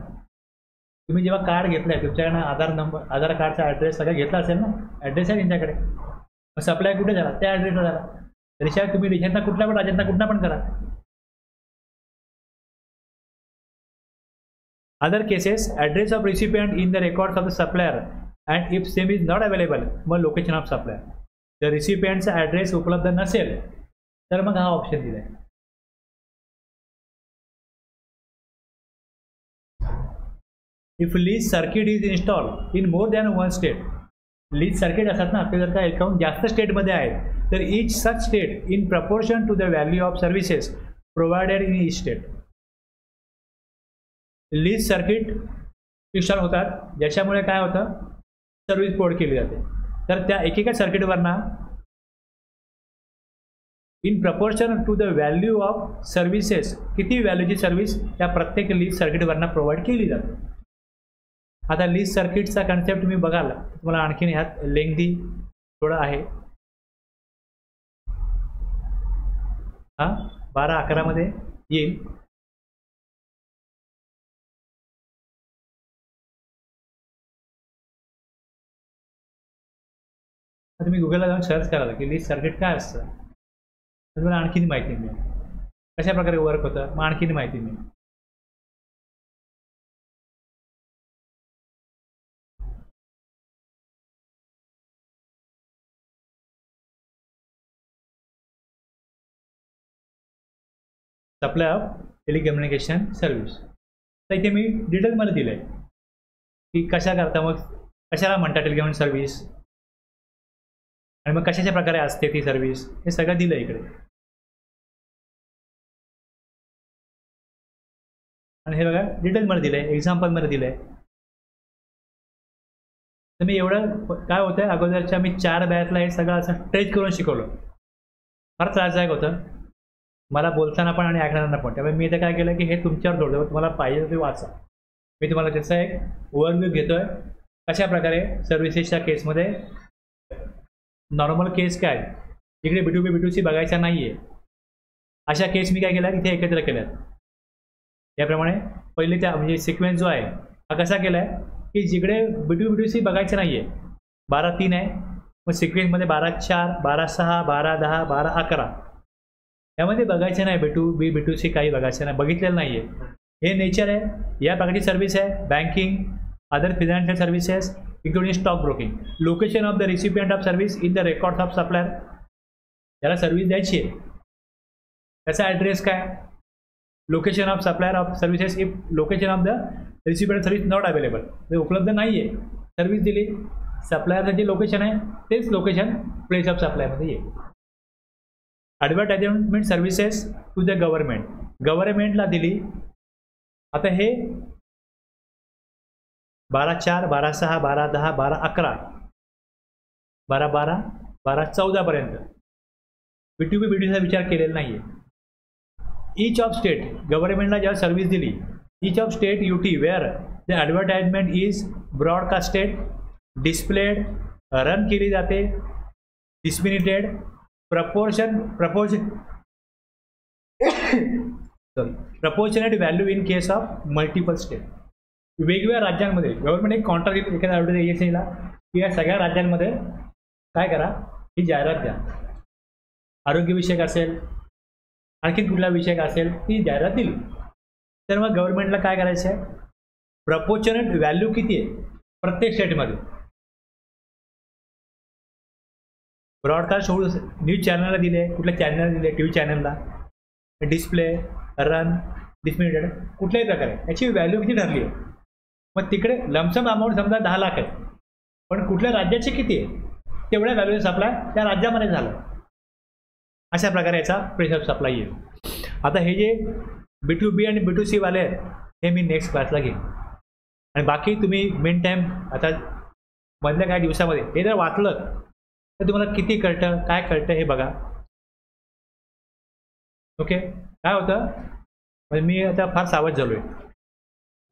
तुम्ही जेव्हा कार्ड घेतलंय तुमच्याकडनं आधार नंबर, आधार कार्डचा ॲड्रेस सगळं घेतला असेल ना, ॲड्रेस आहे त्यांच्याकडे. मग सप्लाय कुठे झाला? त्या ॲड्रेसला झाला. रिचार्ज तुम्ही रिचार्जला कुठल्या पण राज्यातला कुठला पण करा. Other cases, address of recipient in the records of the supplier and if same is not available, मग लोकेशन ऑफ सप्लायर. जर रिसिपियंटचा ॲड्रेस उपलब्ध नसेल तर मग हा ऑप्शन दिला आहे. If lease circuit is install in more than one state, lease circuit असतात ना, ते जर का अकाउंट जास्त स्टेटमध्ये आहेत तर each such state in proportion to the value of services provided in each state. Lease circuit install होतात ज्याच्यामुळे काय होतं, सर्व्हिस प्रोव्हाइड केली जाते. तर त्या एकेका सर्किटवरना in proportion to the value of services, किती व्हॅल्यूची सर्व्हिस त्या प्रत्येक लीज सर्किटवरना प्रोव्हाइड केली जाते. आता लीज सर्किटचा कन्सेप्ट तुम्ही बघाल तुम्हाला आणखीन ह्यात लेंथी थोडं आहे. हा 12-11 मध्ये येईल. तुम्ही गुगलला जाऊन सर्च कराल की लीज सर्किट काय असतं, तुम्हाला आणखीन माहिती मिळेल कशा प्रकारे वर्क होतं, मग आणखीन माहिती मिळेल. Supply of telecommunication service. तर इथे मी डिटेलमध्ये दिलं आहे की कशा करता, मग कशाला म्हणतात टेलिकम्युनिकेशन सर्व्हिस, आणि मग कशाच्या प्रकारे असते ती सर्व्हिस, हे सगळं दिलं इकडे. आणि हे बघा डिटेलमध्ये दिलं आहे, एक्झाम्पलमध्ये दिलं आहे. तर मी एवढं काय होतं आहे, अगोदरच्या मी 4 बॅचला हे सगळं असं ट्रेस करून शिकवलं. फार त्रासदायक होतं मला बोलताना पण आणि ऐकणाऱ्यांना पण. त्यामुळे मी इथे काय केलं की हे तुमच्यावर सोडलं, तुम्हाला पाहिजे ते वाचा. मी तुम्हाला त्याचा एक ओव्हरव्ह्यू घेतोय कशा प्रकारे सर्व्हिसेसच्या केसमध्ये. नॉर्मल केस काय, इकडे B2B B2C बघायचा नाही आहे, अशा केस मी काय केल्या इथे एकत्र केल्यात. याप्रमाणे पहिले त्या म्हणजे सिक्वेन्स जो आहे हा कसा केला आहे की जिकडे B2B B2C बघायचं नाही आहे, 12-3 आहे, मग सिक्वेन्समध्ये 12-4, 12-6, 12-10, 12-11 यामध्ये बघायचं नाही. B2B B2C काही बघायचं नाही, बघितलेलं नाही आहे. हे नेचर आहे. या प्रकारची सर्व्हिस आहे banking, other financial services including stock broking. Location of the recipient of service in the records of supplier. याला सर्व्हिस द्यायची आहे, त्याचा ॲड्रेस काय, location of supplier of services if location of the recipient service not available, ते उपलब्ध नाही आहे, service दिली, सप्लायरचं जे लोकेशन आहे तेच लोकेशन प्लेस ऑफ सप्लायमध्ये येईल. Advertisement services to the government, गव्हर्नमेंटला दिली. आता हे 12-4, 12-6, 12-10, 12-11, 12-12, 12-14 पर्यंत B2B B2Cचा विचार केलेला नाही आहे. ईच ऑफ स्टेट, गव्हर्नमेंटला जेव्हा सर्व्हिस दिली, each of state UT where the advertisement is broadcasted, displayed, run केली जाते, disseminated, proportionate value in case of multiple state. वेगवेगळ्या राज्यांमध्ये गव्हर्नमेंट एक कॉन्ट्रॅक्ट एखाद्या ॲडव्हर्टाइज एजन्सीला की या सगळ्या राज्यांमध्ये काय करा, ही जाहिरात द्या. आरोग्यविषयक असेल, आणखीन कुठला विषयक असेल, ती जाहिरात दिली तर मग गव्हर्नमेंटला काय करायचं आहे, प्रपोर्शनेट व्हॅल्यू किती आहे प्रत्येक स्टेटमध्ये. ब्रॉडकास्ट होऊ न्यूज चॅनलला दिले, कुठल्या चॅनलला दिले, TV चॅनलला, डिस्प्ले, रन, डिस्मिनेटेड, कुठल्याही प्रकारे याची व्हॅल्यू किती ठरली आहे. मग तिकडे लमसम अमाऊंट समजा 10 लाख आहे, पण कुठल्या राज्याचे किती आहे तेवढ्या व्हॅल्यू सप्लाय त्या राज्यामध्ये झालं. अशा प्रकारे याचा प्लेस ऑफ सप्लाय येईल. आता हे जे B2B आणि B2C वाले आहेत हे मी नेक्स्ट क्लासला घेईन. आणि बाकी तुम्ही मेन टाईम आता मधल्या काही दिवसामध्ये हे जर वाचलं तर तुम्हाला किती कळतं, काय कळतं हे बघा. ओके, काय होतं म्हणजे मी आता फार सावध झालो आहे.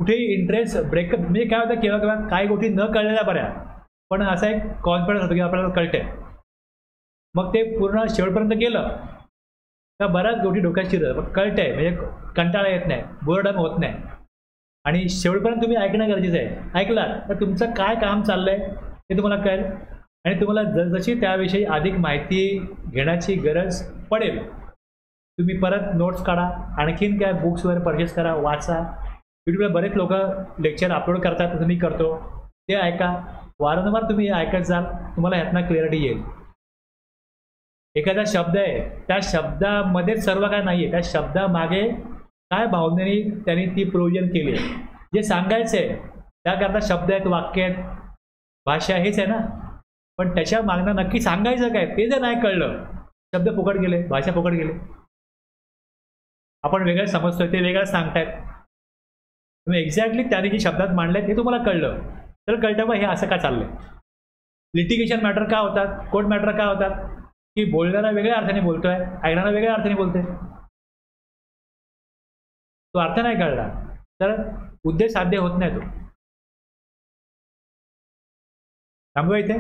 कुठेही इंटरेस्ट ब्रेकअप म्हणजे काय होतं, केव्हा केव्हा काही गोष्टी न कळलेल्या बऱ्या, पण असा एक कॉन्फिडन्स होतो की आपल्याला कळतंय. मग ते पूर्ण शेवटपर्यंत गेलं तर बऱ्याच गोष्टी डोक्यात शिरतात, पण कळतंय म्हणजे कंटाळा येत नाही, बोर्डम होत नाही. आणि शेवटपर्यंत तुम्ही ऐकणं गरजेचं आहे. ऐकलात तर तुमचं काय काम चाललंय हे तुम्हाला कळेल आणि तुम्हाला जसजशी त्याविषयी अधिक माहिती घेण्याची गरज पडेल तुम्ही परत नोट्स काढा, आणखीन काय बुक्स वगैरे परचेस करा, वाचा. यूट्यूबला बरेच लोक लेक्चर अपलोड करतात, तसं मी करतो, ते ऐका. वारंवार तुम्ही ऐकत जाल, तुम्हाला ह्यातनं क्लिअरिटी येईल. एखादा शब्द आहे, त्या शब्दामध्ये सर्व काय नाही आहे, त्या शब्दामागे काय भावनेने त्यांनी ती प्रयोजन केली आहे, जे सांगायचं आहे त्याकरता शब्द आहेत, वाक्य आहेत, भाषा हेच आहे ना. पण त्याच्या मागणं नक्की सांगायचं काय ते जर नाही कळलं, शब्द फुकट गेले, भाषा फुकट गेले. आपण वेगळं समजतोय, ते वेगळं सांगतायत. तुम्ही एक्झॅक्टली त्यांनी जे शब्दात मांडले ते तुम्हाला कळलं तर कळतं बा हे असं का चाललंय. लिटिगेशन मॅटर का होतात, कोर्ट मॅटर का होतात, की बोलणारा वेगळ्या अर्थाने बोलतोय, ऐकणारा वेगळ्या अर्थाने बोलतोय. तो अर्थ नाही कळला तर उद्देश साध्य होत नाही. तो थांबवा इथे.